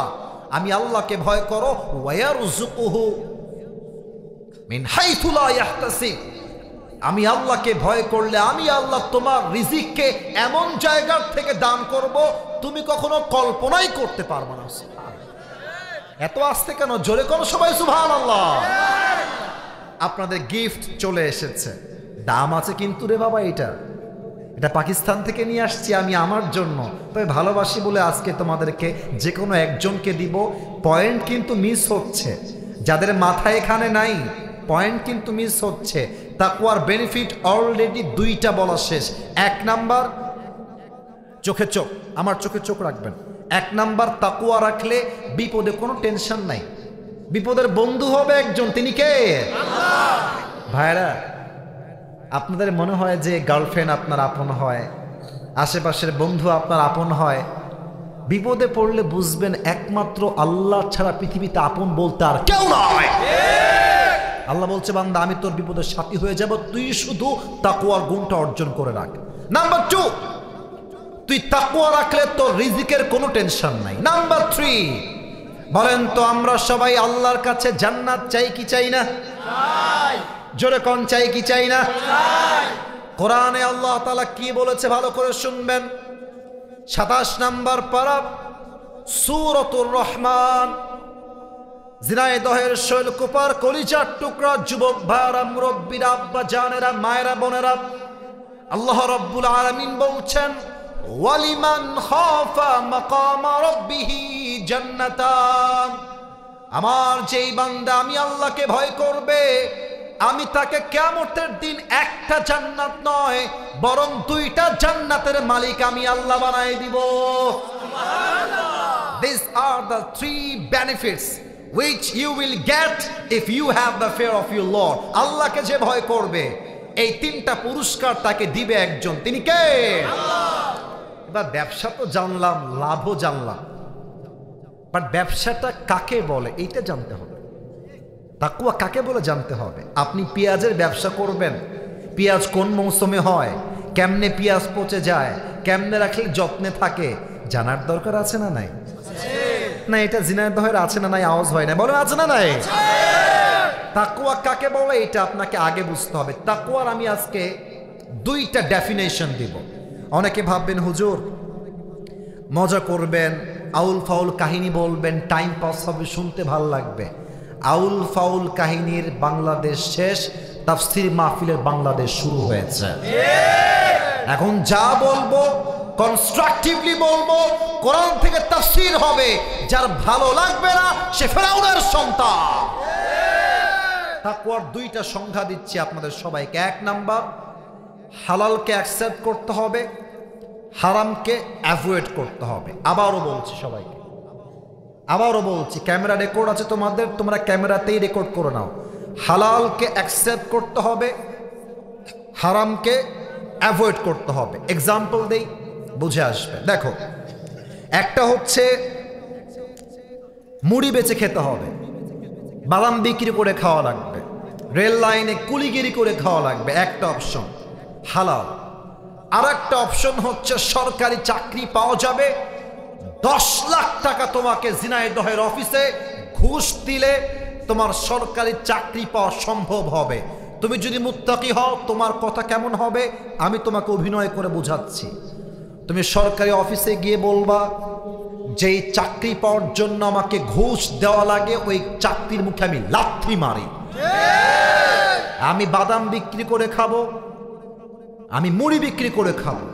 আমি আল্লাহকে ভয় করো, ওয়ারযুকুহু মিন হাইথু লা ইয়াহতাসিব। আমি আল্লাহকে ভয় করলে আমি আল্লাহ তোমার রিজিককে এমন জায়গা থেকে দান করব তুমি কখনো কল্পনাই করতে পারবে না। এত আস্তে কেন? জোরে করো সবাই সুবহানাল্লাহ। আপনাদের গিফট চলে এসেছে, দাম আছে কিন্তু রে বাবা, এটা পাকিস্তান থেকে নিয়ে আসছি আমি আমার জন্য, তবে ভালোবাসি বলে আজকে তোমাদেরকে যে কোনো একজনকে দিব। পয়েন্ট কিন্তু মিস হচ্ছে, যাদের মাথা এখানে নাই পয়েন্ট কিন্তু মিস হচ্ছে। তাকওয়ার বেনিফিট অলরেডি 2টা বলা শেষ। 1 নাম্বার, চোখে চোখ, আমার চোখে চোখ রাখবেন। 1 নাম্বার, তাকওয়া রাখলে বিপদে কোনো টেনশন নাই। বিপদের বন্ধু হবে একজন, তিনি কে? আল্লাহ। ভাইরা, আপনাদের মনে হয় যে গার্লফ্রেন্ড আপনার আপন হয়, আশেপাশের বন্ধু আপনার আপন হয়। বিপদে পড়লে বুঝবেন একমাত্র আল্লাহ ছাড়া পৃথিবীতে আপন বলতে আর কেউ নয়। আল্লাহ বলছে, বান্দা আমি তোর বিপদের সাথী হয়ে যাব, তুই শুধু তাকওয়ার গুণটা অর্জন করে রাখ। নাম্বার 2, তুই তাকওয়া রাখলে তোর রিজিকের কোনো টেনশন নাই। নাম্বার 3, বলেন তো আমরা সবাই আল্লাহর কাছে জান্নাত চাই কি চাই না? চাই। জোরে কোন চাই কি চাই না? চাই। কোরআনে আল্লাহ তাআলা কি বলেছে ভালো করে শুনবেন। 27 নাম্বার পারা সূরাতুর রহমান। জিনাইদহের শৈলকুপার কলিজার টুকরা যুবক ভাইরা, মুরব্বীরা, আব্বা জানেরা, মায়েরা, বোনেরা, আল্লাহ রাব্বুল আলামিন বলছেন, ওয়ালিমান খাফা মাকামা রাব্বিহি জান্নাতান। আমার যেই বান্দা আমি আল্লাহকে ভয় করবে, আমি তাকে কিয়ামতের দিন একটা জান্নাত নয় বরং 2টা জান্নাতের মালিক আমি আল্লাহ বানাই দিব। সুবহানাল্লাহ। These are the 3 benefits which you will get if you have the fear of your Lord. আল্লাহকে যে ভয় করবে, এই 3টা পুরস্কার তাকে দিবে একজন, তিনি কে? আল্লাহ। এবার ব্যবসা তো জানলাম, লাভও জানলাম, বাট ব্যবসাটা কাকে বলে এইটা জানতে হবে। তাকওয়া কাকে বলে জানতে হবে। আপনি পেঁয়াজের ব্যবসা করবেন, পেঁয়াজ কোন মৌসুমে হয়, কেমনে পেঁয়াজ পচে যায়, কেমনে রাখলে যত্নে থাকে, জানার দরকার আছে না নাই? না, এটা জিনাইদহের আছে না নাই? আওয়াজ হয় না, বলেন আছে না নাই? তাকওয়া কাকে বলে এটা আপনাকে আগে বুঝতে হবে। তাকওয়ার আমি আজকে দুইটা ডেফিনেশন দিব। অনেকে ভাববেন হুজুর মজা করবেন, আউল ফাউল কাহিনী বলবেন, টাইম পাস হবে, শুনতে ভাল লাগবে। আউল ফাউল কাহিনীর বাংলাদেশ শেষ, তাফসীর মাহফিলের বাংলাদেশ শুরু হয়েছে। এখন যা বলবো কনস্ট্রাকটিভলি বলবো, কোরআন থেকে তাফসীর হবে। যার ভালো লাগবে না সে ফেরাউনের সন্তান। তাকওয়ার দুইটা সংজ্ঞা দিচ্ছি আপনাদের সবাইকে। এক নাম্বার, হালালকে অ্যাকসেপ্ট করতে হবে, হারামকে অ্যাভয়েড করতে হবে। আবারও বলছি সবাইকে, আবারও বলছি, ক্যামেরা রেকর্ড আছে তোমাদের, তোমরা ক্যামেরাতেই রেকর্ড করে নাও। হালালকে অ্যাকসেপ্ট করতে হবে, হারামকে অ্যাভয়েড করতে হবে। এক্সাম্পল দেই, বুঝে আসবে। দেখো, একটা হচ্ছে মুড়ি বেচে খেতে হবে, বাদাম বিক্রি করে খাওয়া লাগবে, রেল লাইনে কুলিগিরি করে খাওয়া লাগবে, একটা অপশন হালাল। আর একটা অপশন হচ্ছে সরকারি চাকরি পাওয়া যাবে, 10 লাখ টাকা তোমাকে ঝিনাইদহের অফিসে ঘুষ দিলে তোমার সরকারি চাকরি পাওয়া সম্ভব হবে। তুমি যদি মুত্তাকি হও তোমার কথা কেমন হবে আমি তোমাকে অভিনয় করে বোঝাচ্ছি। তুমি সরকারি অফিসে গিয়ে বলবা, যেই চাকরি পাওয়ার জন্য আমাকে ঘুষ দেওয়া লাগে ওই চাকরির মুখে আমি লাথি মারি, আমি বাদাম বিক্রি করে খাবো, আমি মুড়ি বিক্রি করে খাবো,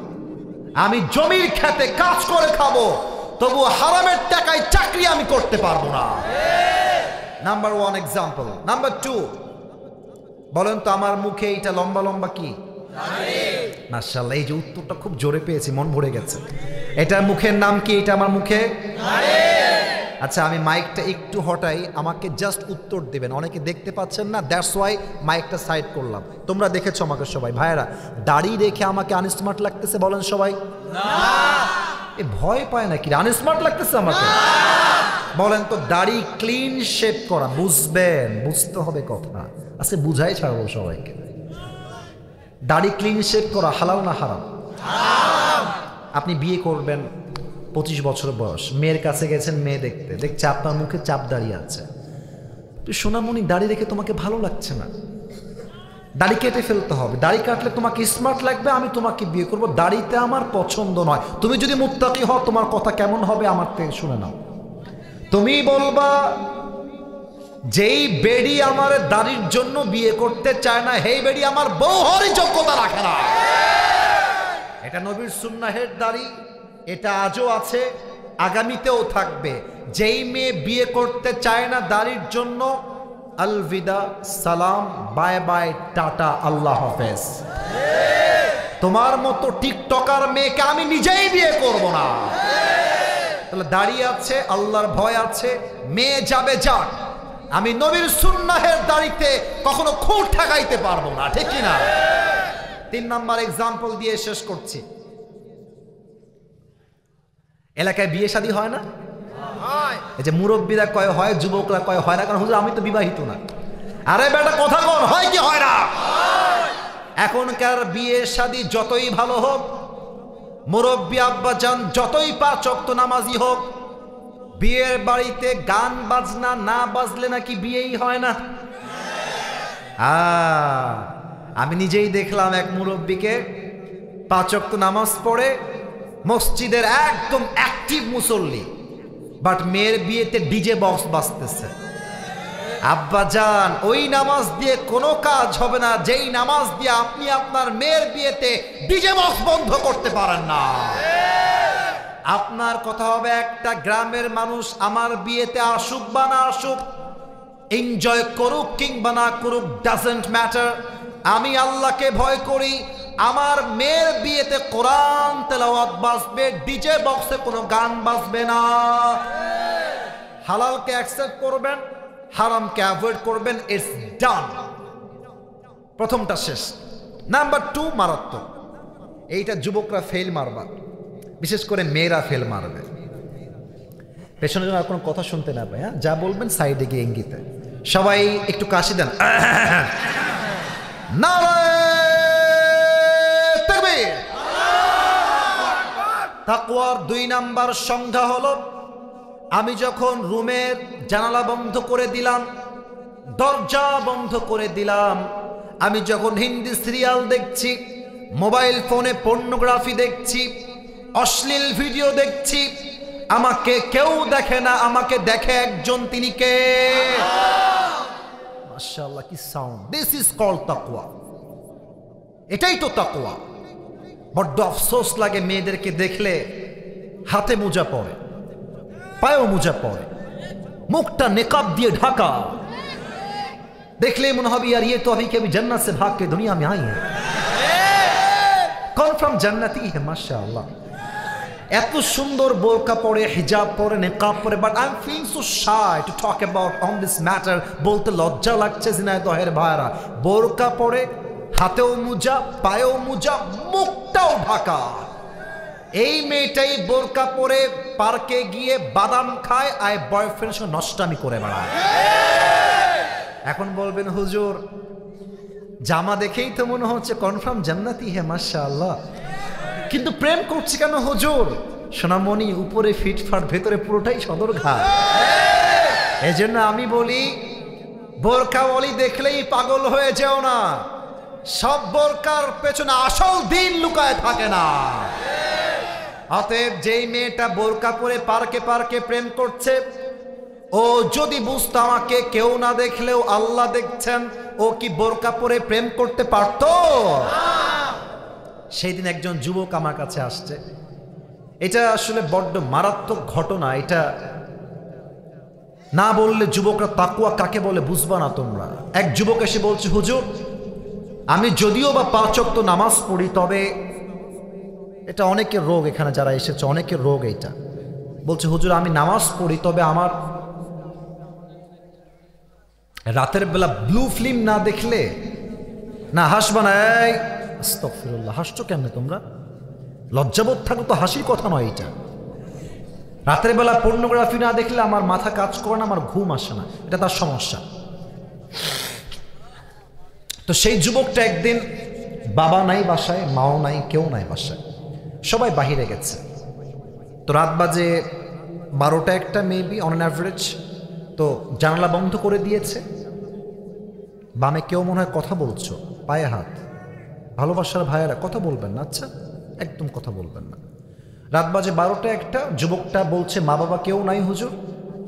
আমি জমির খেতে কাজ করে খাবো, তবু হারামের টাকায় চাকরি আমি করতে পারবো না। Number 1 example. নাম্বার 2, বলেন তো আমার মুখে এইটা লম্বা লম্বা কি? মাশাআল্লাহ, এই যে উত্তরটা খুব জোরে পেয়েছি, মন ভরে গেছে। এটার মুখের নাম কি? এটা আমার মুখে। আচ্ছা, আমি মাইকটা একটু হটাই, আমাকে জাস্ট উত্তর দিবেন। অনেকে দেখতে পাচ্ছেন না, দ্যাটস ওয়াই মাইকটা সাইড করলাম। তোমরা দেখেছো আমাকে সবাই। ভাইয়েরা, দাড়ি রেখে আমাকে আনস্মার্ট লাগতেছে বলেন সবাই? না। এ ভয় পায় নাকি? আনস্মার্ট লাগতেছে আমাকে? বলেন তো, দাড়ি ক্লিন শেপ করা, বুঝবেন, বুঝতে হবে কথা। আচ্ছা, বুঝাই ছাড়বো সবাইকে। দাড়ি ক্লিন শেপ করা হালাল না হারাম? আপনি বিয়ে করবেন, 25 বছর বয়স, মেয়ের কাছে গেছেন, মেয়ে দেখছে আপনার মুখে চাপ দাঁড়িয়ে আছে। তুই সোনামণি, দাড়ি রেখে তোমাকে ভালো লাগছে না, দাড়ি কেটে ফেলতে হবে। দাড়ি কাটলে তোমাকে স্মার্ট লাগবে, আমি তোমাকে বিয়ে করব। দাড়িতে আমার পছন্দ নয়। তুমি যদি মুত্তাকি হও তোমার কথা কেমন হবে আমার থেকে শুনে নাও। তুমি বলবা, যেই বেডি আমার দাড়ির জন্য বিয়ে করতে চায় না, সেই বেডি আমার বউ হওয়ারই যোগ্যতা রাখে না। এটা নবীর সুন্নাহের দাড়ি, এটা আজও আছে, আগামীতেও থাকবে। যেই মেয়ে বিয়ে করতে চায় না দাড়ির জন্য, আলবিদা, সালাম, বাই বাই, টাটা, আল্লাহ হাফেজ। তোমার মতো টিকটকার মেয়েকে আমি নিজেই বিয়ে করব না। তাহলে দাড়ি আছে, আল্লাহর ভয় আছে, মেয়ে যাবে যাক, আমি নবীর সুন্নাহের দাড়িতে কখনো খুঁট ঠেকাইতে পারবো না, ঠিক কি না? 3 নাম্বার এক্সাম্পল দিয়ে শেষ করছি। এলাকায় বিয়ে শাদী হয় না? এই যে মুরব্বীরা কয় হয়, যুবকরা কয় হয় না, কারণ হুজুর আমি তো বিবাহিত না। আরে বেটা, কথা কন, হয় কি হয় না? এখনকার বিয়ে শাদী যতই ভালো হোক, মুরব্বী আব্বা জান যতই 5 ওয়াক্ত নামাজি হোক, বিয়ের বাড়িতে গান বাজনা না বাজলে নাকি বিয়েই হয় না। আমি নিজেই দেখলাম এক মুরব্বীকে 5 ওয়াক্ত নামাজ পড়ে, মসজিদের একদম অ্যাক্টিভ মুসল্লি, বাট মেয়ের বিয়েতে ডিজে বক্স বাজতেছে। আব্বা জান, ওই নামাজ দিয়ে কোনো কাজ হবে না যেই নামাজ দিয়ে আপনি আপনার মেয়ের বিয়েতে ডিজে বক্স বন্ধ করতে পারেন না। আপনার কথা হবে, একটা গ্রামের মানুষ আমার বিয়েতে আসুক বা না আসুক, এনজয় করুক কিংবা না করুক, ডাজন্ট ম্যাটার। আমি আল্লাহকে ভয় করি, আমার মেয়ের বিয়েতে কোরআন তেলাওয়াত বাজবে, ডিজে বক্সে কোনো গান বাজবে না। হালালকে অ্যাকসেপ্ট করবেন, হারামকে অ্যাভয়েড করবেন, ইটস ডান। প্রথমটা শেষ। নাম্বার 2 মারাত্মক, এইটা যুবকরা ফেল মারবা, বিশেষ করে মেয়েরা ফেল মারবে। পেছনে যেন আর কোনো কথা শুনতে না পাই, হ্যাঁ? যা বলবেন সাইডে গিয়ে ইঙ্গিতে। সবাই একটু কাশি দেন। তাকওয়ার 2 নাম্বার সংজ্ঞা হলো, আমি যখন রুমের জানালা বন্ধ করে দিলাম, দরজা বন্ধ করে দিলাম। আমি যখন হিন্দি সিরিয়াল দেখছি, মোবাইল ফোনে পর্নোগ্রাফি দেখছি, অশ্লীল ভিডিও দেখছি, আমাকে কেউ দেখে না, আমাকে দেখে একজন, তিনি কে? মাশাআল্লাহ, কি সাউন্ড! দিস ইজ কল্ড তাকওয়া। এটাই তো তাকওয়া। বড্ড আফসোস লাগে মেয়েদেরকে দেখলে হাতে মোজা পরে, পায়েও মোজা পরে, মুখটা নেকাব দিয়ে ঢাকা, দেখলে মনে হবে यार ये तो अभी के अभी जन्नत से भाग के दुनिया में आई है, कन्फर्म जन्नती है माशाअल्लाह। এত সুন্দর বোরকা পরে, হিজাব পরে, নেকাব পরে, but I am feeling so shy to talk about on this matter. বলতে লজ্জা লাগছে জিনায়দহের ভাইরা, বোরকা পরে, হাতেও মোজা, পায়েও মোজা, মুখটাও ঢাকা। এই মেয়েটাই বোরকা পরে পার্কে গিয়ে বাদাম খায়, আর বয়ফ্রেন্ডের সঙ্গে নষ্টামি করে বেড়ায়। এখন বলবেন হুজুর, জামা দেখেই তো মনে হচ্ছে কনফার্ম জান্নাতি হে মাশাআল্লাহ, কিন্তু প্রেম করছি কেন হুজুর? সোনামণি, উপরে ফিটফাট, ভেতরে পুরোটাই সদরঘাট। এই জন্য আমি বলি, বোরকাওয়ালি দেখলেই পাগল হয়ে যেও না। সব বোরকার পেছনে আসল দিন লুকায় থাকে না। অতএব যেই মেয়েটা বোরকা পরে পার্কে পার্কে প্রেম করছে, ও যদি বুঝতো আমাকে কেউ না দেখলেও আল্লাহ দেখছেন, ও কি বোরকা পরে প্রেম করতে পারতো? সেই দিন একজন যুবক আমার কাছে আসছে। এটা আসলে বড্ড মারাত্মক ঘটনা। এটা না বললে যুবকরা তাকওয়া কাকে বলে বুঝবা না তোমরা। এক যুবক এসে বলছে, হুজুর আমি যদিও বা 5 ওয়াক্ত নামাজ পড়ি, তবে এটা অনেকের রোগ, এখানে যারা এসেছে অনেকের রোগ এইটা। বলছে, হুজুর আমি নামাজ পড়ি, তবে আমার রাতের বেলা ব্লু ফিল্ম না দেখলে না হাসবা না। এই আস্তাগফিরুল্লাহ, হাসছো কেমনে তোমরা? লজ্জাবোধ থাকলে তো হাসির কথা নয় এটা। রাতের বেলা পর্নোগ্রাফি না দেখলে আমার মাথা কাজ করে না, আমার ঘুম আসে না, এটা তার সমস্যা। তো সেই যুবকটা একদিন, বাবা নাই বাসায়, মাও নাই, কেউ নাই বাসায়, সবাই বাহিরে গেছে। তো রাত বাজে 12টা-1টা মেবি অন অ্যাভারেজ। তো জানালা বন্ধ করে দিয়েছে। বামে কেউ মনে হয় কথা বলছো, পায়ে হাত। ভালোবাসার ভাইয়েরা কথা বলবেন না, আচ্ছা একদম কথা বলবেন না। রাত বাজে 12টা-1টা। যুবকটা বলছে, মা বাবা কেউ নাই হুজুর,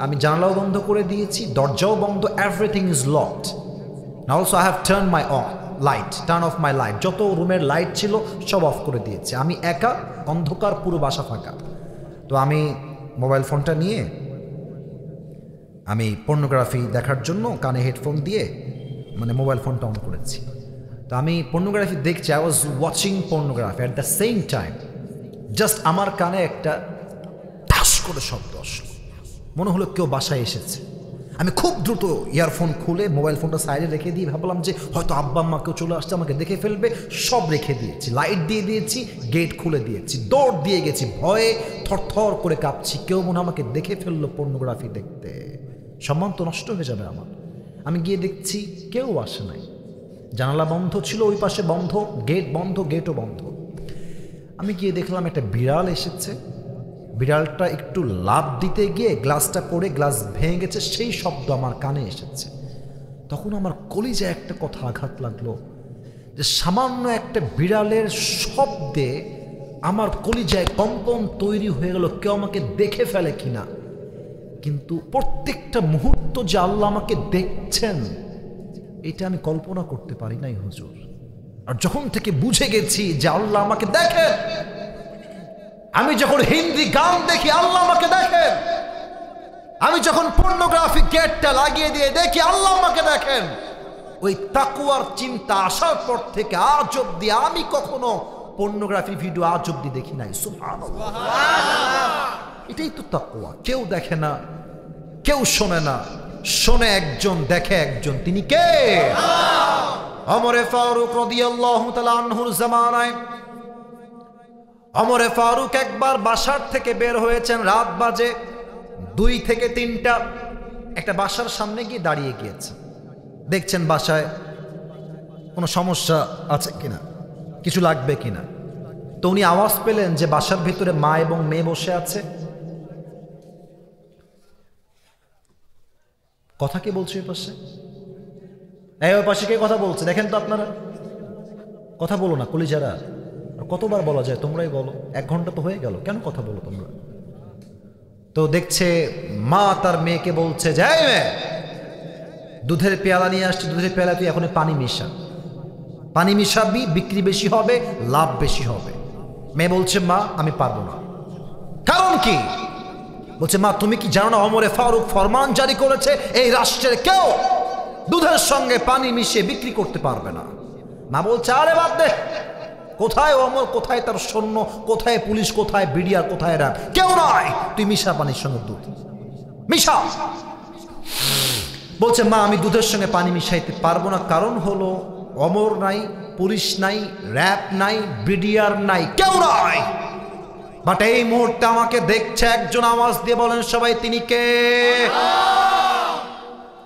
আমি জানালাও বন্ধ করে দিয়েছি, দরজাও বন্ধ, everything is locked. Also I have turn my turn of my light. যত রুমের লাইট ছিল সব অফ করে দিয়েছে, আমি একা, অন্ধকার, পুরো বাসা ফাঁকা। তো আমি মোবাইল ফোনটা নিয়ে আমি পর্নোগ্রাফি দেখার জন্য কানে হেডফোন দিয়ে মানে মোবাইল ফোনটা অন করেছি। তো আমি পর্নোগ্রাফি দেখছি, I was watching pornography at the same time. Just আমার কানে একটা ঠাস করে শব্দ আসলো, মনে হলো কেউ বাসায় এসেছে। আমি খুব দ্রুত ইয়ারফোন খুলে মোবাইল ফোনটা সাইডে রেখে দিয়ে ভাবলাম যে হয়তো আব্বা আম্মা কেউ চলে আসছে, আমাকে দেখে ফেলবে। সব রেখে দিয়েছি, লাইট দিয়ে দিয়েছি, গেট খুলে দিয়েছি, দৌড় দিয়ে গেছি, ভয়ে থরথর করে কাঁপছি। কেউ মনে আমাকে দেখে ফেললো পর্নোগ্রাফি দেখতে, সম্মান তো নষ্ট হয়ে যাবে আমার। আমি গিয়ে দেখছি কেউ আসে নাই, জানালা বন্ধ ছিল, ওই পাশে বন্ধ, গেট বন্ধ, গেটও বন্ধ। আমি গিয়ে দেখলাম একটা বিড়াল এসেছে। বিড়ালটা একটু লাফ দিতে গিয়ে গ্লাসটা পড়ে গ্লাস ভেঙে গেছে, সেই শব্দ আমার কানে এসেছে। তখন আমার কলিজায় একটা কথা আঘাত লাগলো, যে সামান্য একটা বিড়ালের শব্দে আমার কলিজায় কম্পন তৈরি হয়ে গেল, কেউ আমাকে দেখে ফেলে কিনা। কিন্তু প্রত্যেকটা মুহূর্ত যে আল্লাহ আমাকে দেখছেন, এটা আমি কল্পনা করতে পারি নাই হুজুর। আর যখন থেকে বুঝে গেছি যে আল্লাহ আমাকে দেখেন, আমি যখন হিন্দি গান দেখি আল্লাহ আমাকে দেখেন, আমি যখন পর্নোগ্রাফি গেটটা লাগিয়ে দিয়ে দেখি আল্লাহ আমাকে দেখেন, ওই তাকওয়ার চিন্তা আসার পর থেকে আজ অব্দি আমি কখনো পর্নোগ্রাফি ভিডিও আজ অব্দি দেখি নাই। সুবহানাল্লাহ, এটাই তো তাকওয়া। কেউ দেখে না, কেউ শোনে না, শোনে একজন, দেখে একজন, তিনি কে? ওমর ফারুক রাদিয়াল্লাহু তাআলা আনহুর জামানায় ওমর ফারুক একবার বাসার থেকে বের হয়েছেন, রাত বাজে 2 থেকে 3টা। একটা বাসার সামনে গিয়ে দাঁড়িয়ে গিয়েছেন, দেখছেন বাসায় কোনো সমস্যা আছে কিনা, কিছু লাগবে কিনা। তো উনি আওয়াজ পেলেন যে বাসার ভিতরে মা এবং মেয়ে বসে আছে। কথা কে বলছে ওই পাশে? এই ওই পাশে কে কথা বলছে দেখেন তো আপনারা, কথা বলো না কলিজারা। কতবার বলা যায়, তোমরাই বলো, 1 ঘন্টা তো হয়ে গেল, কেন কথা বলো তোমরা? তো দেখছে মা তার মেয়েকে বলছে যে এই মেয়ে, দুধের পেয়ালা নিয়ে আসছি, দুধের পেয়ালা তুই এখন পানি মিশা, পানি মিশাবি, বিক্রি বেশি হবে, লাভ বেশি হবে। মেয়ে বলছে মা আমি পারবো না। কারণ কি? বলছে মা তুমি কি জানো না ওমরে ফারুক ফরমান জারি করেছে এই রাষ্ট্রের কেউ দুধের সঙ্গে পানি মিশিয়ে বিক্রি করতে পারবে না। মা বলছে আরে বাদ দে, কোথায় ওমর, কোথায় তার সৈন্য, কোথায় পুলিশ, কোথায় বিডিআর, কোথায় র্যাব, কেউ নয়, তুই মিশা পানির সঙ্গে দুধ মিশা। বলছে মা আমি দুধের সঙ্গে পানি মিশাইতে পারবো না, কারণ হলো ওমর নাই, পুলিশ নাই, র্যাব নাই, বিডিআর নাই, কেউ নাই। বাট এই মুহূর্তে আমাকে দেখছে একজন, আওয়াজ দিয়ে বলেন সবাই তিনি কে?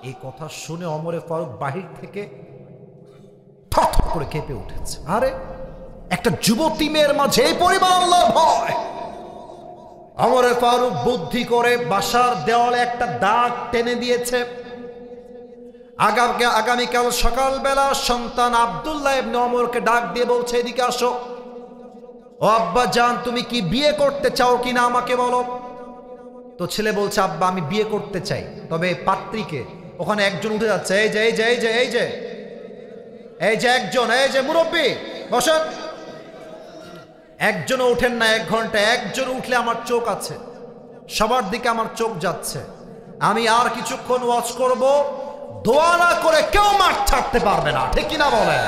এই কথা শুনে ওমরে ফারুক বাহির থেকে থরথর করে কেঁপে উঠেছে। আরে একটা যুবতী মেয়ের মাঝে এই পরিমাণ আল্লাহর ভয়! ওমরে ফারুক বুদ্ধি করে বাসার দেওয়ালে একটা দাগ টেনে দিয়েছে। আগামীকাল সকালবেলা সন্তান আব্দুল্লাহ ইবনে ওমরকে ডাক দিয়ে বলছে এদিকে আসো। ও আব্বা জান তুমি কি বিয়ে করতে চাও কিনা আমাকে বলো। তো ছেলে বলছে আব্বা আমি বিয়ে করতে চাই, তবে পাত্রীকে। ওখানে একজন উঠে যাচ্ছে, এই যে এই যে এই যে এই যে এই যে একজন, এই যে মুরব্বী বসেন। একজনও উঠেন না 1 ঘন্টা। একজন উঠলে আমার চোখ আছে, সবার দিকে আমার চোখ যাচ্ছে। আমি আর কিছুক্ষণ ওয়াচ করব, দোয়া না করে কেউ মাঠ ছাড়তে পারবে না, ঠিক কিনা বলেন?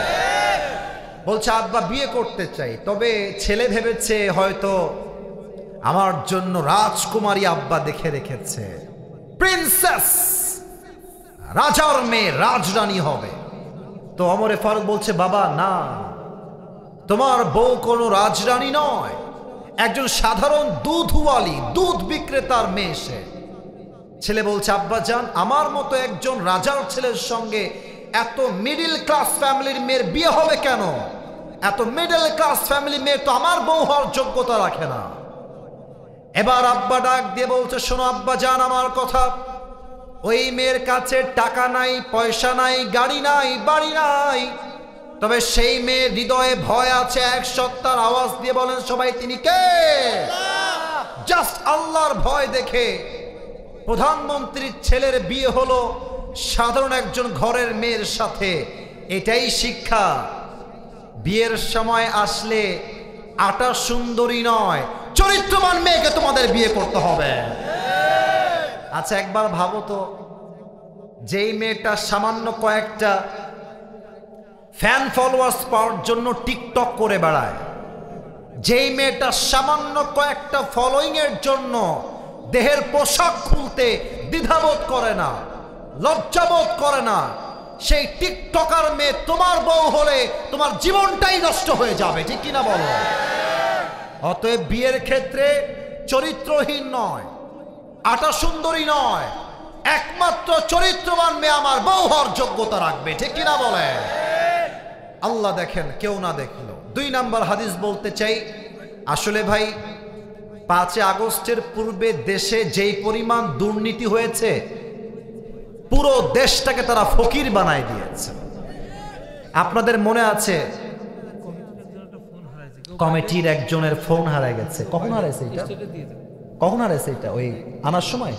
বলছে আব্বা বিয়ে করতে চাই, তবে ছেলে ভেবেছে হয়তো আমার জন্য রাজকুমারী আব্বা দেখে রেখেছে, প্রিন্সেস, রাজার মেয়ে, রাজরানী হবে। তো ওমরে ফারুক বলছে বাবা না, তোমার বউ কোনো রাজরানী নয়, একজন সাধারণ দুধওয়ালি, দুধ বিক্রেতার মেয়ে সে। ছেলে বলছে আব্বা জান আমার মতো একজন রাজার ছেলের সঙ্গে এত মিডল ক্লাস ফ্যামিলির মেয়ের বিয়ে হবে কেন? এত মিডল ক্লাস ফ্যামিলির মেয়ে তো আমার বউ হওয়ার যোগ্যতা রাখে না। এবার আব্বা ডাক দিয়ে বলছে শোনো আব্বা জান আমার কথা, ওই মেয়ের কাছে টাকা নাই, পয়সা নাই, গাড়ি নাই, বাড়ি নাই, তবে সেই মেয়ের হৃদয়ে ভয় আছে এক সত্তার। আওয়াজ দিয়ে বলেন সবাই তিনি কে? জাস্ট আল্লাহর ভয় দেখে প্রধানমন্ত্রীর ছেলের বিয়ে হলো সাধারণ একজন ঘরের মেয়ের সাথে। এটাই শিক্ষা। বিয়ের সময় আসলে আটা সুন্দরী নয়, চরিত্রবান মেয়েকে তোমাদের বিয়ে করতে হবে। আচ্ছা একবার ভাবো তো, যেই মেয়েটা সামান্য কয়েকটা ফ্যান ফলোয়ার্স পাওয়ার জন্য টিকটক করে বেড়ায়, যেই মেয়েটা সামান্য কয়েকটা ফলোইং এর জন্য দেহের পোশাক খুলতে দ্বিধাবোধ করে না, লজ্জাবোধ করে না, সেই টিকটকার মেয়ে তোমার বউ হলে তোমার জীবনটাই নষ্ট হয়ে যাবে, ঠিক কিনা বলো? অতএব বিয়ের ক্ষেত্রে চরিত্রহীন নয়, আটা সুন্দরী নয়, একমাত্র চরিত্রবান মেয়ে আমার বউ হওয়ার যোগ্যতা রাখবে, ঠিক কিনা বলে? আল্লাহ দেখেন কেউ না দেখলো। 2 নাম্বার হাদিস বলতে চাই, আসলে ভাই 5 আগস্টের পূর্বে দেশে যেই পরিমাণ দুর্নীতি হয়েছে, পুরো দেশটাকে তারা ফকির বানায় দিয়েছে। আপনাদের মনে আছে কমিটির একজনের ফোন হারায় গেছে। কখন হারাইছে এটা? কখন হারাইছে এটা? ওই আনার সময়।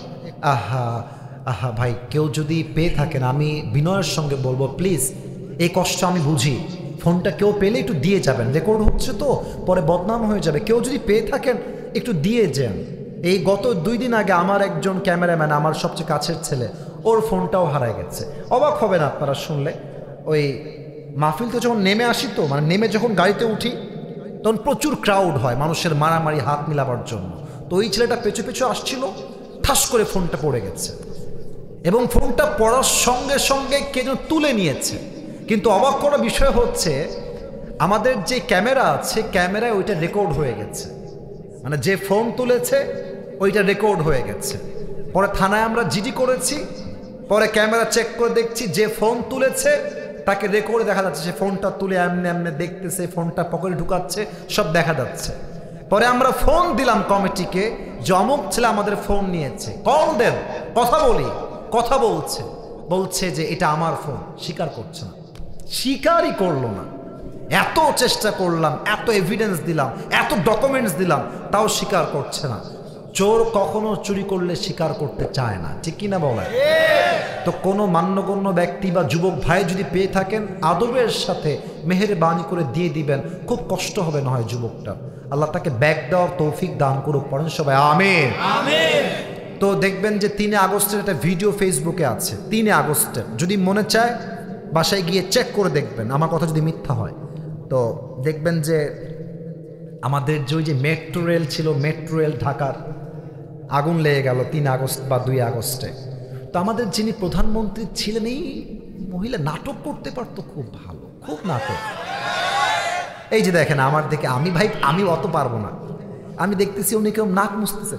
আহা আহা ভাই, কেউ যদি পেয়ে থাকেন আমি বিনয়ের সঙ্গে বলবো প্লিজ, এই কষ্ট আমি বুঝি, ফোনটা কেউ পেলে একটু দিয়ে যাবেন, রেকর্ড হচ্ছে তো পরে বদনাম হয়ে যাবে। কেউ যদি পেয়ে থাকেন একটু দিয়ে যান। এই গত 2 দিন আগে আমার একজন ক্যামেরাম্যান, আমার সবচেয়ে কাছের ছেলে, ওর ফোনটাও হারায় গেছে। অবাক হবেন আপনারা শুনলে, ওই মাহফিল তো যখন নেমে আসি, তো মানে নেমে যখন গাড়িতে উঠি তখন প্রচুর ক্রাউড হয় মানুষের মারামারি হাত মিলাবার জন্য। তো ওই ছেলেটা পেছু পেছু আসছিল, ঠাস করে ফোনটা পড়ে গেছে এবং ফোনটা পড়ার সঙ্গে সঙ্গে কে যেন তুলে নিয়েছে। কিন্তু অবাক করার বিষয় হচ্ছে আমাদের যে ক্যামেরা আছে, ক্যামেরায় ওইটা রেকর্ড হয়ে গেছে, মানে যে ফোন তুলেছে ওইটা রেকর্ড হয়ে গেছে। পরে থানায় আমরা জিডি করেছি, পরে ক্যামেরা চেক করে দেখছি যে ফোন তুলেছে তাকে রেকর্ডে দেখা যাচ্ছে, সে ফোনটা তুলে এমনি এমনি দেখতেছে, ফোনটা পকেটে ঢুকাচ্ছে, সব দেখা যাচ্ছে। পরে আমরা ফোন দিলাম কমিটিকে যে অমুক ছেলে আমাদের ফোন নিয়েছে, কল দেন, কথা বলি, কথা বলছে। বলছে যে এটা আমার ফোন, স্বীকার করছে না, স্বীকারই করলো না। এত চেষ্টা করলাম, এত এভিডেন্স দিলাম, এত ডকুমেন্টস দিলাম, তাও স্বীকার করছে না। চোর কখনো চুরি করলে স্বীকার করতে চায় না, ঠিক কিনা বলেন? তো কোনো মান্যগণ্য ব্যক্তি বা যুবক ভাই যদি পেয়ে থাকেন, আদবের সাথে মেহেরবানি করে দিয়ে দিবেন, খুব কষ্ট হবে না হয় যুবকটা। আল্লাহ তাকে ব্যাগ দেওয়ার তৌফিক দান করুক, পড়েন সবাই আমিন। তো দেখবেন যে 3 আগস্টের একটা ভিডিও ফেসবুকে আছে, 3 আগস্টের, যদি মনে চায় বাসায় গিয়ে চেক করে দেখবেন, আমার কথা যদি মিথ্যা হয়। তো দেখবেন যে আমাদের যে মেট্রো রেল ছিল, মেট্রো রেল ঢাকার, আগুন লেগে গেল 3 আগস্ট বা 2 আগস্টে। তো আমাদের যিনি প্রধানমন্ত্রী ছিলেন, এই মহিলা নাটক করতে পারতো খুব ভালো, খুব নাটক। এই যে দেখেন আমার দিকে, আমি অত পারবো না। আমি দেখতেছি উনি কেউ নাক মুছতেছে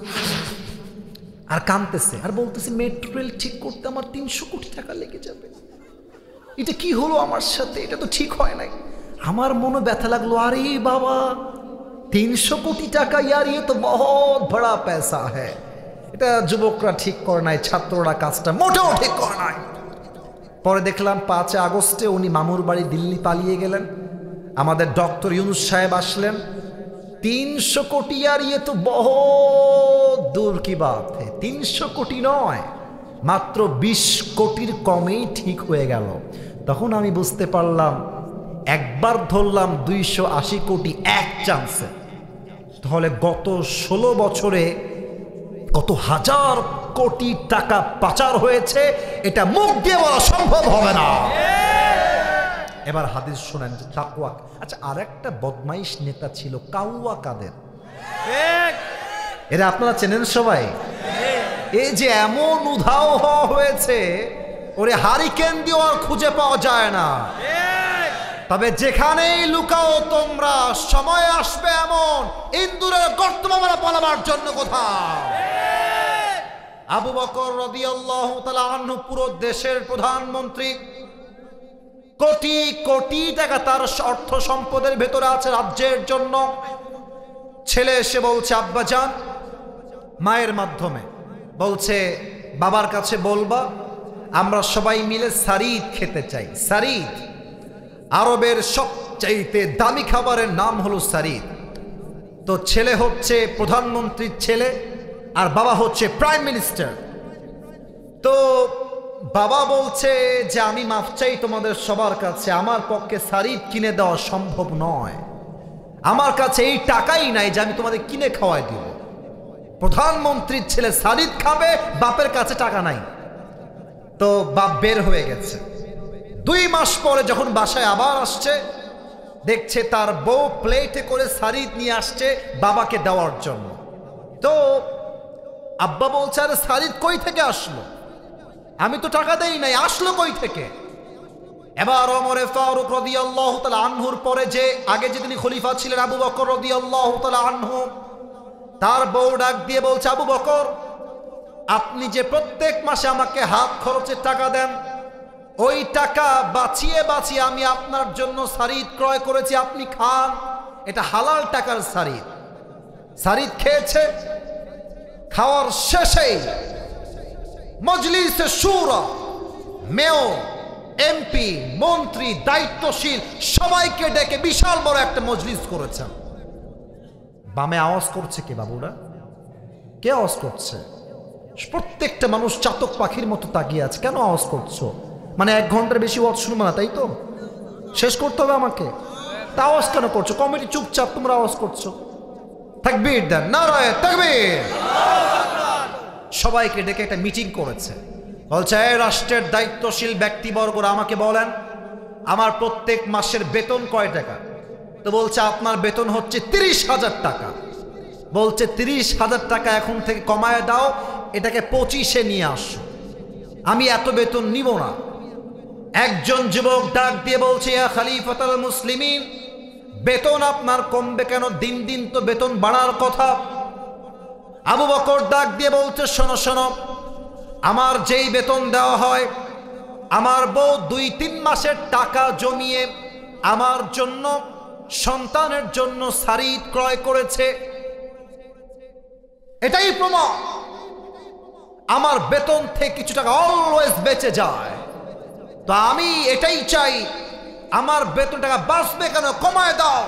আর কাঁদতেছে আর বলতেছে মেট্রো রেল ঠিক করতে আমার 300 কোটি টাকা লেগে যাবে। এটা কি হলো আমার সাথে? এটা তো ঠিক হয় নাই। আমার মনে ব্যথা লাগলো, আরে বাবা 300 কোটি টাকা, ইয়ার ইয়ে তো বহুত বড় পয়সা হ্যাঁ। এটা যুবকরা ঠিক করে নাই, ছাত্ররা কাজটা মোটেও ঠিক করে নাই। পরে দেখলাম 5 আগস্টে উনি মামুর বাড়ি দিল্লি পালিয়ে গেলেন, আমাদের ডক্টর ইউনুস সাহেব আসলেন। 300 কোটি আর ইয়ে তো বহুত দূর কি বাত है, 300 কোটি নয়, মাত্র 20 কোটির কমেই ঠিক হয়ে গেল। তখন আমি বুঝতে পারলাম, একবার ধরলাম 280 কোটি এক চান্সে, তাহলে গত 16 বছরে কত হাজার কোটি টাকা পাচার হয়েছে, এটা মুখ দিয়ে বলা সম্ভব হবে না। এবার হাদিস শুনেন যে তাকওয়া। আচ্ছা, আর একটা বদমাইশ নেতা ছিল কাউয়া কাদের, এরা আপনারা চেনেন সবাই? এই যে এমন উধাও হয়েছে, ওরে হারিকেন দিয়ে আর খুঁজে পাওয়া যায় না। তবে যেখানেই লুকাও তোমরা, সময় আসবে এমন ইন্দুরের গর্ত মারা পালাবার জন্য কোথাও। আবু বকর রাদিয়াল্লাহু তাআলা আনহু পুরো দেশের প্রধানমন্ত্রী, কোটি কোটি টাকা তার অর্থ সম্পদের ভেতরে আছে রাজ্যের জন্য। ছেলে এসে বলছে আব্বাজান, মায়ের মাধ্যমে বলছে বাবার কাছে বলবা আমরা সবাই মিলে সারিদ খেতে চাই। সারিদ আরবের সবচাইতে দামি খাবারের নাম হলো সারিদ। তো ছেলে হচ্ছে প্রধানমন্ত্রীর ছেলে আর বাবা হচ্ছে প্রাইম মিনিস্টার। তো বাবা বলছে যে আমি মাফ চাই তোমাদের সবার কাছে, আমার পক্ষে সারিদ কিনে দেওয়া সম্ভব নয়, আমার কাছে এই টাকাই নাই যে আমি তোমাদের কিনে খাওয়াই দিব। প্রধানমন্ত্রীর ছেলে সারিদ খাবে, বাপের কাছে টাকা নাই। তো বাপ বের হয়ে গেছে। 2 মাস পরে যখন বাসায় আবার আসছে, দেখছে তার বউ প্লেটে করে সারিদ নিয়ে আসছে বাবাকে দেওয়ার জন্য। তো আব্বা বলছে আরে সারিদ কই থেকে আসলো, আমি তো টাকা দেই নাই, আসলো কই থেকে? এবার ওমর ফারুক রাদিয়াল্লাহু তাআলা আনহুর পরে যে আগে যে তিনি খলিফা ছিলেন আবু বকর রাদিয়াল্লাহু তাআলা আনহু, তার বউ ডাক দিয়ে বলছে আবু বকর, আপনি যে প্রত্যেক মাসে আমাকে হাত খরচের টাকা দেন, ওই টাকা বাঁচিয়ে বাঁচিয়ে আমি আপনার জন্য সারিদ ক্রয় করেছি, আপনি খান, এটা হালাল টাকার সারিদ। সারিদ খেয়েছে। খাওয়ার শেষেই মজলিসে শুরা, মেয়র, এমপি, মন্ত্রী, দায়িত্বশীল সবাইকে ডেকে বিশাল বড় একটা মজলিস করেছেন। বামে আওয়াজ করছে কে বাবুরা? কে আওয়াজ করছে? প্রত্যেকটা মানুষ চাতক পাখির মতো তাকিয়ে আছে। কেন আওয়াজ করছো? মানে 1 ঘন্টার বেশি ওয়াজ শুনবো না, তাই তো? শেষ করতে হবে আমাকে? তা আওয়াজ কেন করছো? কমিটি চুপচাপ, তোমরা আওয়াজ করছো। তাকবীর দেন, নারায়ে তাকবীর। সবাইকে ডেকে একটা মিটিং করেছে। বলছে এই রাষ্ট্রের দায়িত্বশীল ব্যক্তিবর্গরা আমাকে বলেন আমার প্রত্যেক মাসের বেতন কয় টাকা? তো বলছে আপনার বেতন হচ্ছে 30,000 টাকা। বলছে 30,000 টাকা এখন থেকে কমায় দাও, এটাকে 25-এ নিয়ে আসো, আমি এত বেতন নিব না। একজন যুবক ডাক দিয়ে বলছে ইয়া খলিফাতুল মুসলিমিন, বেতন আপনার কমবে কেন? দিন দিন তো বেতন বাড়ার কথা। আবু বকর ডাক দিয়ে বলছে শোনো শোনো, আমার যেই বেতন দেওয়া হয়, আমার বউ 2-3 মাসের টাকা জমিয়ে আমার জন্য, সন্তানের জন্য সারিদ ক্রয় করেছে, এটাই প্রমাণ। আমার বেতন থেকে কিছু টাকা অলওয়েজ বেঁচে যায়। তো আমি এটাই চাই, আমার বেতন টাকা বাঁচবে কেন, কমায় দাও,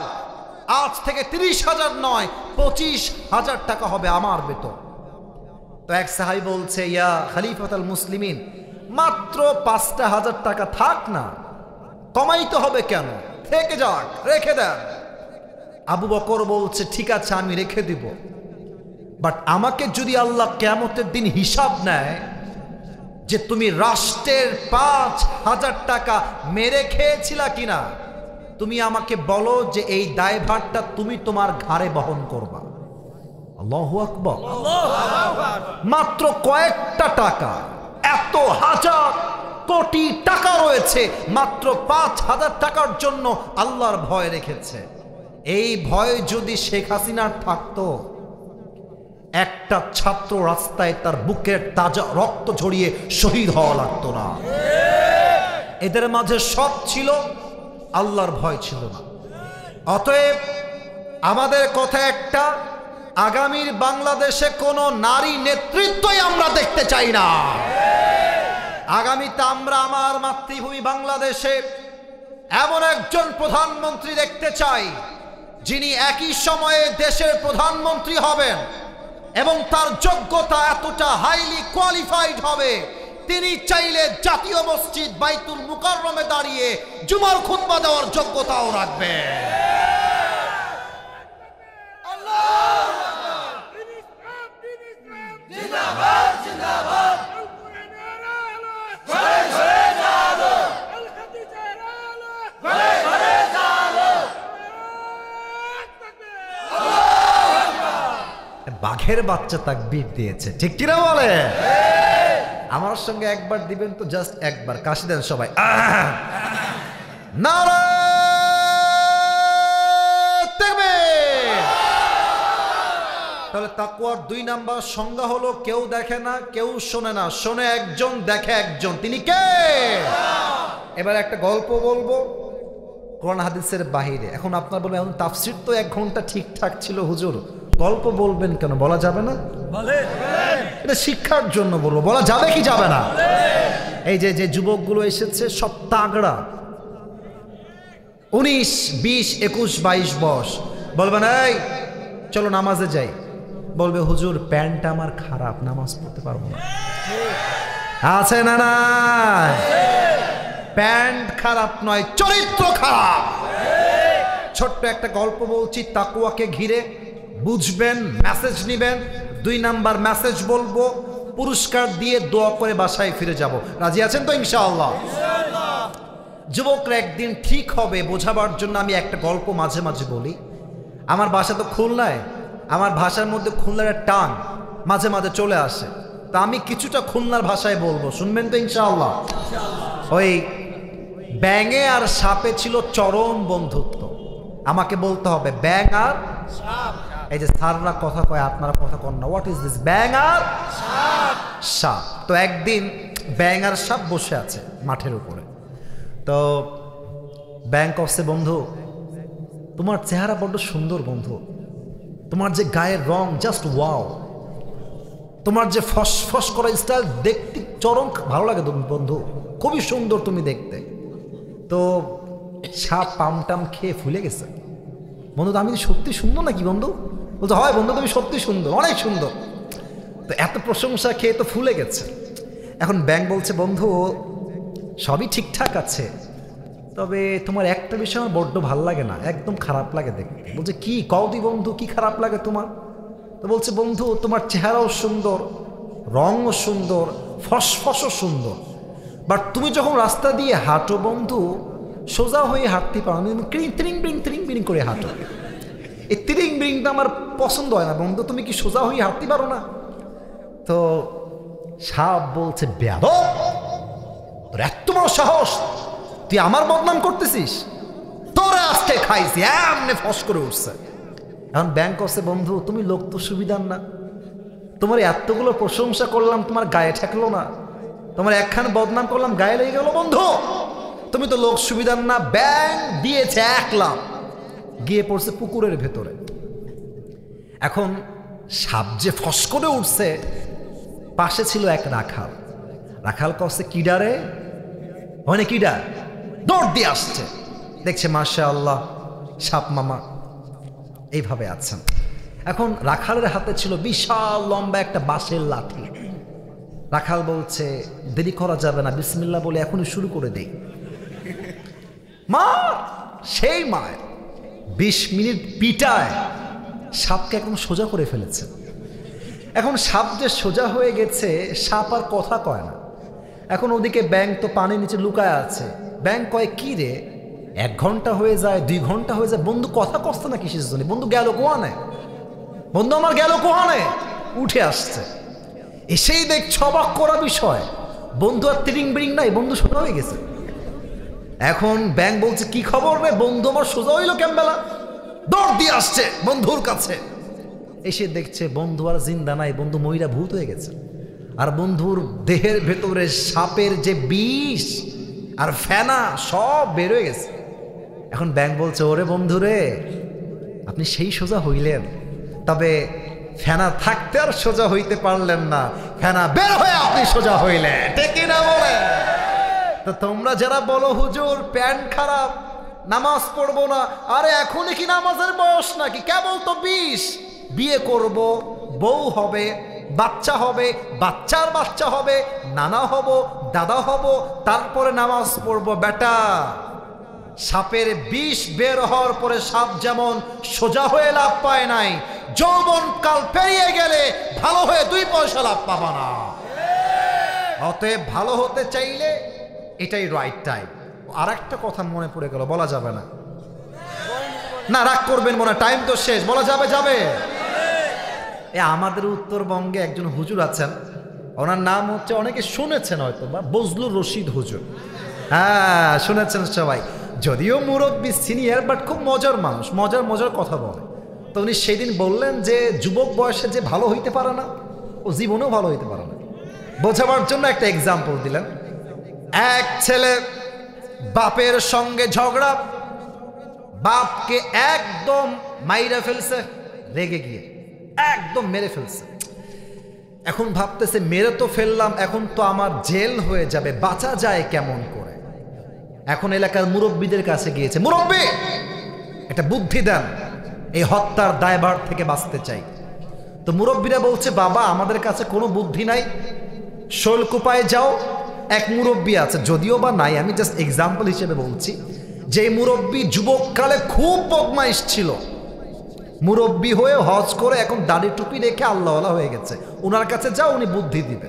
আজ থেকে 30,000 নয় 25,000 টাকা হবে আমার বেতন। তো এক সাহাবী বলছে, ইয়া খলিফাতুল মুসলিমিন, মাত্র 5,000 টাকা থাক না, কমাইতে হবে কেন, থেকে যাক, রেখে দেন। আবু বকর বলছে, ঠিক আছে আমি রেখে দিব, বাট আমাকে যদি আল্লাহ কিয়ামতের দিন হিসাব নেয় যে তুমি রাষ্ট্রের 5,000 টাকা মেরে খেয়েছিলা কিনা, তুমি আমাকে বলো যে এই দায়ভারটা তুমি তোমার ঘাড়ে বহন করবা। আল্লাহু আকবার। মাত্র কয়েকটা টাকা, এত হাজার কোটি টাকা রয়েছে, মাত্র 5,000 টাকার জন্য আল্লাহর ভয় রেখেছে। এই ভয় যদি শেখ হাসিনার থাকতো, একটা ছাত্র রাস্তায় তার বুকের তাজা রক্ত ঝরিয়ে শহীদ হওয়া লাগতো না। এদের মাঝে সব ছিল, আল্লাহর ভয় ছিল না। অতএব আমাদের কথা একটা, আগামীর বাংলাদেশে কোনো নারী নেতৃত্বই আমরা দেখতে চাই না। আগামীতে আমরা আমার মাতৃভূমি বাংলাদেশে এমন একজন প্রধানমন্ত্রী দেখতে চাই, যিনি একই সময়ে দেশের প্রধানমন্ত্রী হবেন এবং তার যোগ্যতা এতটা হাইলি কোয়ালিফাইড হবে, তিনি চাইলে জাতীয় মসজিদ বাইতুল মুকাররমে দাঁড়িয়ে জুমার খুতবা দেওয়ার যোগ্যতাও রাখবে। বাঘের বাচ্চা তাকবীর দিয়েছে, ঠিক কিনা বলে? আমার সঙ্গে একবার দিবেন তো, জাস্ট একবার কাশি দেন সবাই। নারায়ে তাকবীর। তাহলে তাকওয়ার 2 নাম্বার সংজ্ঞা হলো, কেউ দেখে না, কেউ শোনে না, শোনে একজন, দেখে একজন, তিনি কে? এবার একটা গল্প বলবো কোরআন হাদিসের বাহিরে। এখন আপনার বলবেন, এখন তাফসীর তো 1 ঘন্টা ঠিকঠাক ছিল হুজুর, গল্প বলবেন কেন? বলা যাবে না? এটা শিক্ষার জন্য বলবো, বলা যাবে কি যাবে না? এই যে যুবকগুলো এসেছে সব তাগড়া, 19, 20, 21, 22 বয়স, বলবেন এই চলো নামাজে যাই, বলবে হুজুর প্যান্টটা আমার খারাপ, নামাজ পড়তে পারবো না। আছে না? না, প্যান্ট খারাপ নয়, চরিত্র খারাপ। ছোট্ট একটা গল্প বলছি তাকওয়াকে ঘিরে, বুঝবেন, মেসেজ নিবেন। 2 নাম্বার মেসেজ বলবো, পুরস্কার দিয়ে দোয়া করে বাসায় ফিরে যাব। রাজি আছেন তো ইনশাআল্লাহ? যুবকরা একদিন ঠিক হবে বোঝাবার জন্য আমি একটা গল্প মাঝে মাঝে বলি। আমার বাসা তো খুলনায়, আমার ভাষার মধ্যে খুলনার টান মাঝে মাঝে চলে আসে, তা আমি কিছুটা খুলনার ভাষায় বলবো, শুনবেন তো ইনশাআল্লাহ? ওই ব্যাঙে আর সাপে ছিল চরম বন্ধুত্ব। আমাকে বলতে হবে ব্যাঙ আর সাপ। এই যে স্যাররা কথা কয়, আপনারা কথা কন না, হোয়াট ইজ দিস? ব্যাঙ আর সাপ। তো একদিন ব্যাঙ আর সাপ বসে আছে মাঠের উপরে। তো ব্যাঙ কচ্ছে, বন্ধু তোমার চেহারা বড্ড সুন্দর বন্ধু, তোমার যে গায়ের রং জাস্ট ওয়াও, তোমার যে ফসফস করা স্টাইল দেখতে চরম ভালো লাগে বন্ধু, খুবই সুন্দর তুমি দেখতে। তো সাপ পামটাম খেয়ে ফুলে গেছে, বন্ধু আমি সত্যি সুন্দর নাকি বন্ধু? বলতো হয় বন্ধু তুমি সত্যি সুন্দর, অনেক সুন্দর। তো এত প্রশংসা খেয়ে তো ফুলে গেছে। এখন ব্যাঙ বলছে, বন্ধু সবই ঠিকঠাক আছে, তবে তোমার একটা বিষয় আমার বড্ড ভাল লাগে না, একদম খারাপ লাগে দেখতে। বলছে কি কওদি বন্ধু, কি খারাপ লাগে তোমার? তো বলছে, বন্ধু তোমার চেহারাও সুন্দর, রঙও সুন্দর, ফসফসও সুন্দর, বাট তুমি যখন রাস্তা দিয়ে হাঁটো বন্ধু, সোজা হয়ে হাঁটতে পারো না, ত্রিং বিরিং করে হাঁটো। এই ত্রিং বিরিংটা আমার পছন্দ হয় না বন্ধু, তুমি কি সোজা হয়ে হাঁটতে পারো না? তো সাপ বলছে, বেয়াদব, তোর এত বড় সাহস, তুই আমার বদনাম করতেছিস, তোরা আজকে খাইছি, এমনি ফস করে উঠছে। এখন ব্যাংক করছে, বন্ধু তুমি লোক তো সুবিধার না, তোমার এতগুলো প্রশংসা করলাম তোমার গায়ে ঠেকলো না, তোমার একখান বদনাম করলাম গায়ে লেগে গেল বন্ধু, তুমি তো লোক সুবিধার না। ব্যাং দিয়েছে 1 লাফ, গিয়ে পড়ছে পুকুরের ভেতরে। এখন সাপ যে ফস করে উঠছে, পাশে ছিল এক রাখাল। রাখাল কছে কিডারে, হয় না কিডা, দৌড় দিয়ে আসছে, দেখছে মাশাআল্লাহ সাপ মামা এইভাবে আছেন। এখন রাখালের হাতে ছিল বিশাল লম্বা একটা বাঁশের লাঠি। রাখাল বলছে দেরি করা যাবে না, বিসমিল্লাহ বলে এখনই শুরু করে দেই। মা সেই মায়ের 20 মিনিট পিটায় সাপকে একদম সোজা করে ফেলেছে। এখন সাপ যে সোজা হয়ে গেছে, সাপ আর কথা কয় না। এখন ওদিকে ব্যাঙ তো পানির নিচে লুকায় আছে। ব্যাঙ কয় কি রে, 1 ঘন্টা হয়ে যায়, 2 ঘন্টা হয়ে যায়, বন্ধু কথা কষ্ট না কিসের জন্য, বন্ধু গেল কোয়ানে, বন্ধু আমার গেল কোয়ানে। উঠে আসছে, এসেই দেখছে অবাক করা বিষয়, বন্ধু আর তিরিং বিরিং নাই, বন্ধু সোজা হয়ে গেছে। এখন ব্যাঙ বলছে কি খবর রে, বন্ধু আমার সোজা হইল কেমবেলা। দৌড় দিয়ে আসছে বন্ধুর কাছে, এসে দেখছে বন্ধু আর জিন্দা নাই, বন্ধু মহিলা ভূত হয়ে গেছে। আর বন্ধুর দেহের ভেতরে সাপের যে বিষ আর ফেনা সব বের হয়ে গেছে। এখন ব্যাঙ বলছে ওরে বন্ধু রে, আপনি সেই সোজা হইলেন, তবে ফেনা থাকতে আর সোজা হইতে পারলেন না, ফেনা বের হয়ে আপনি সোজা হইলেন, ঠিক না বলে? তো তোমরা যারা বলো হুজুর প্যান্ট খারাপ, নামাজ পড়বো না, আরে এখনই কি নামাজের বয়স নাকি? কেবল তো 20, বিয়ে করব, বউ হবে, বাচ্চা হবে, বাচ্চার বাচ্চা হবে, নানা হব, দাদা হব, তারপরে নামাজ পড়বো। বেটা, সাপের বিষ বের হওয়ার পরে সাপ যেমন সোজা হয়ে লাভ পায় নাই, যৌবন কাল পেরিয়ে গেলে ভালো হয়ে 2 পয়সা লাভ পাবা না। অতএব ভালো হতে চাইলে এটাই রাইট টাইম। আর একটা কথা মনে পড়ে গেল, বলা যাবে না, না রাগ করবেন মনে, টাইম তো শেষ, বলা যাবে যাবে। আমাদের উত্তরবঙ্গে একজন হুজুর আছেন, ওনার নাম হচ্ছে, অনেকে শুনেছেন হয়তো বা, বজলুর রশিদ হুজুর। হ্যাঁ শুনেছেন সবাই, যদিও মুরব্বী সিনিয়র, বাট খুব মজার মানুষ, মজার মজার কথা বলে। তো উনি সেদিন বললেন যে যুবক বয়সে যে ভালো হইতে পারে না, ও জীবনেও ভালো হইতে পারে না। বোঝাবার জন্য একটা এক্সাম্পল দিলেন। এক ছেলে বাপের সঙ্গে ঝগড়া, বাপকে একদম মাইরা ফেলছে, রেগে গিয়ে একদম মেরে ফেলছে। এখন ভাবতেছে মেরে তো ফেললাম, এখন তো আমার জেল হয়ে যাবে, বাঁচা যায় কেমন করে? এখন এলাকার মুরব্বীদের কাছে গিয়েছে, মুরব্বী একটা বুদ্ধি দেন, এই হত্যার দায়ভার থেকে বাঁচতে চাই। তো মুরব্বীরা বলছে বাবা আমাদের কাছে কোনো বুদ্ধি নাই, শৈলকুপায় যাও, এক মুরব্বী আছে, যদিও বা নাই, আমি জাস্ট এক্সাম্পল হিসেবে বলছি, যে মুরব্বী যুবককালে খুব বদমাইশ ছিল, মুরব্বী হয়ে হজ করে এখন দাড়ি টুপি রেখে আল্লাহওয়ালা হয়ে গেছে, ওনার কাছে যাও, উনি বুদ্ধি দিবে।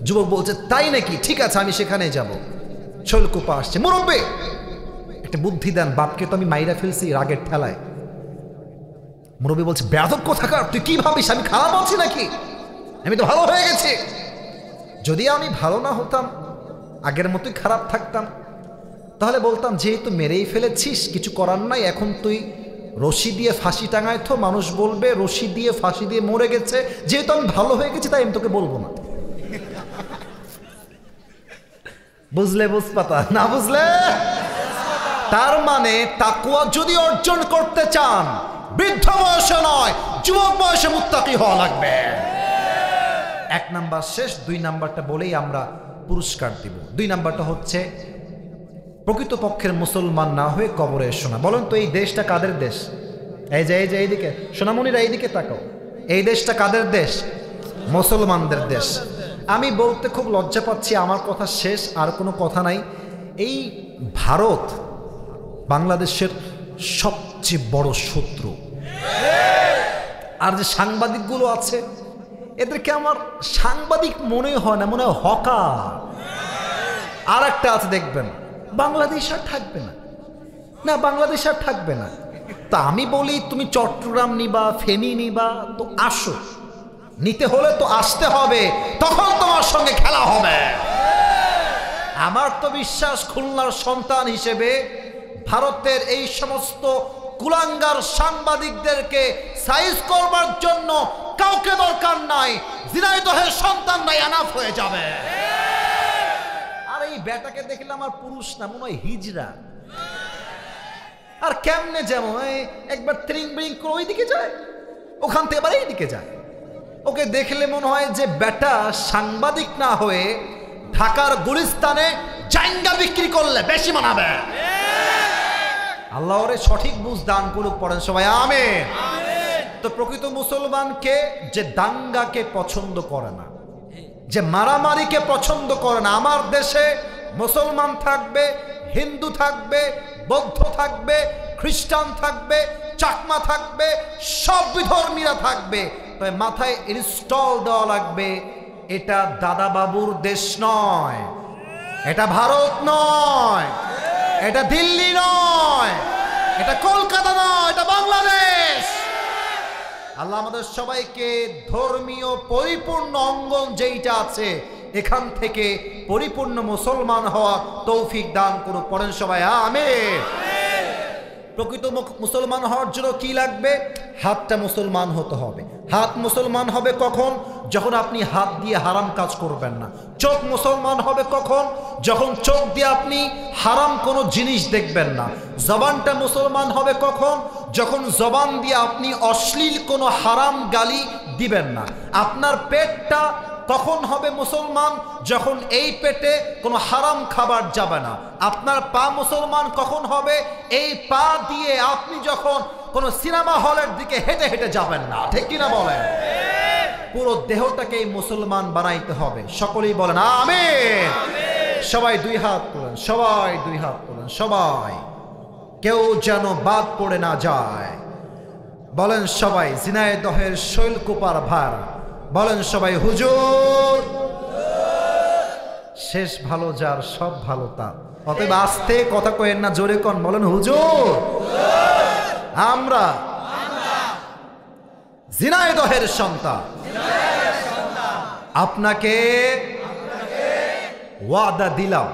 যুবক বলছে তাই নাকি, ঠিক আছে আমি সেখানে যাব। শৈলকুপা আসছে, মুরব্বী একটা বুদ্ধি দেন, বাপকে তো আমি মাইরা ফেলছি রাগের ঠেলায়। মুরব্বী বলছে বেয়াদব কোথাকার, তুই কি ভাবিস আমি খারাপ আছি নাকি? আমি তো ভালো হয়ে গেছি। যদি আমি ভালো না হতাম, আগের মতোই খারাপ থাকতাম, তাহলে বলতাম যেহেতু মেরেই ফেলেছিস কিছু করার নাই, এখন তুই রশি দিয়ে ফাঁসি টাঙায়, তো মানুষ বলবে রশি দিয়ে ফাঁসি দিয়ে মরে গেছে, যেহেতু আমি ভালো হয়ে গেছি তাই আমি তোকে বলবো না। বুঝলে বুঝপাতা, না বুঝলে? তার মানে তাকওয়া যদি অর্জন করতে চান, বৃদ্ধ বয়সে নয়, যুবক বয়সে মুত্তাকি হওয়া লাগবে। 1 নাম্বার শেষ, 2 নাম্বারটা বলেই আমরা পুরস্কার দিব। 2 নাম্বারটা হচ্ছে প্রকৃতপক্ষের মুসলমান না হয়ে কবরে এসো না। বলেন তো এই দেশটা কাদের দেশ? এই যে এইদিকে সোনামণিরা এইদিকে তাকাও, এই দেশটা কাদের দেশ? মুসলমানদের দেশ। আমি বলতে খুব লজ্জা পাচ্ছি, আমার কথা শেষ, আর কোনো কথা নাই। এই ভারত বাংলাদেশের সবচেয়ে বড় শত্রু। আর যে সাংবাদিকগুলো আছে, এদেরকে আমার সাংবাদিক মনে হয় না, মনে হয় হকার। আর একটা আছে দেখবেন, বাংলাদেশ আর থাকবে না, না বাংলাদেশ আর থাকবে না। তা আমি বলি তুমি চট্টগ্রাম নিবা, ফেনী নিবা, তো আসো, নিতে হলে তো আসতে হবে, তখন তোমার সঙ্গে খেলা হবে। আমার তো বিশ্বাস খুলনার সন্তান হিসেবে ভারতের এই সমস্ত কুলাঙ্গার সাংবাদিকদেরকে সাইজ করবার জন্য কাউকে দরকার নাই, ঝিনাইদহের সন্তান নাই, এনাফ হয়ে যাবে। আর এই বেটাকে দেখলে আমার পুরুষ না, মনে হয় হিজড়া। আর কেমনে যেমন একবার ত্রিং বিং করে ওইদিকে যায়, ওখান থেকে এবার এইদিকে যায়। ওকে দেখলে মনে হয় যে বেটা সাংবাদিক না হয়ে ঢাকার গুলিস্তানে জাইঙ্গা বিক্রি করলে বেশি মানাবে। আল্লাহ ওরে সঠিক বুঝ দান করুক, পড়েন সবাই আমিন। তো প্রকৃত মুসলমানকে যে দাঙ্গাকে পছন্দ করে না, যে মারামারিকে পছন্দ করে না। আমার দেশে মুসলমান থাকবে, হিন্দু থাকবে, বৌদ্ধ থাকবে, খ্রিস্টান থাকবে, চাকমা থাকবে, সব বিধর্মীরা থাকবে, তবে মাথায় ইনস্টল দেওয়া লাগবে এটা দাদা বাবুর দেশ নয়, এটা ভারত নয়, এটা দিল্লি নয়, এটা কলকাতা নয়, এটা বাংলাদেশ। আল্লাহ আমাদের সবাইকে ধর্মীয় পরিপূর্ণ অঙ্গন যেইটা আছে এখান থেকে পরিপূর্ণ মুসলমান হওয়া তৌফিক দান করুক, পড়েন সবাই আমিন। প্রকৃত মুসলমান হওয়ার জন্য কি লাগবে? হাতটা মুসলমান হতে হবে। হাত মুসলমান হবে কখন? যখন আপনি হাত দিয়ে হারাম কাজ করবেন না। চোখ মুসলমান হবে কখন? যখন চোখ দিয়ে আপনি হারাম কোনো জিনিস দেখবেন না। জবানটা মুসলমান হবে কখন? যখন জবান দিয়ে আপনি অশ্লীল কোনো হারাম গালি দিবেন না। আপনার পেটটা কখন হবে মুসলমান? যখন এই পেটে কোনো হারাম খাবার যাবে না। আপনার পা মুসলমান কখন হবে? এই পা দিয়ে আপনি যখন কোনো সিনেমা হলের দিকে হেঁটে হেঁটে যাবেন না, ঠিক কিনা বলেন? পুরো দেহটাকে মুসলমান বানাইতে হবে। সকলেই বলেন আমিন। সবাই দুই হাত তোলেন, সবাই দুই হাত তোলেন, সবাই, কেউ যেন বাদ পড়ে না যায়। বলেন সবাই ঝিনাইদহের শৈলকুপার ভার, বলেন সবাই হুজুর। শেষ ভালো যার সব ভালো তার। অতএব আস্তে কথা কয়েন না, জোরে কন, বলেন হুজুর। আমরা ঝিনাইদহের সন্তান, আপনাকে ওয়াদা দিলাম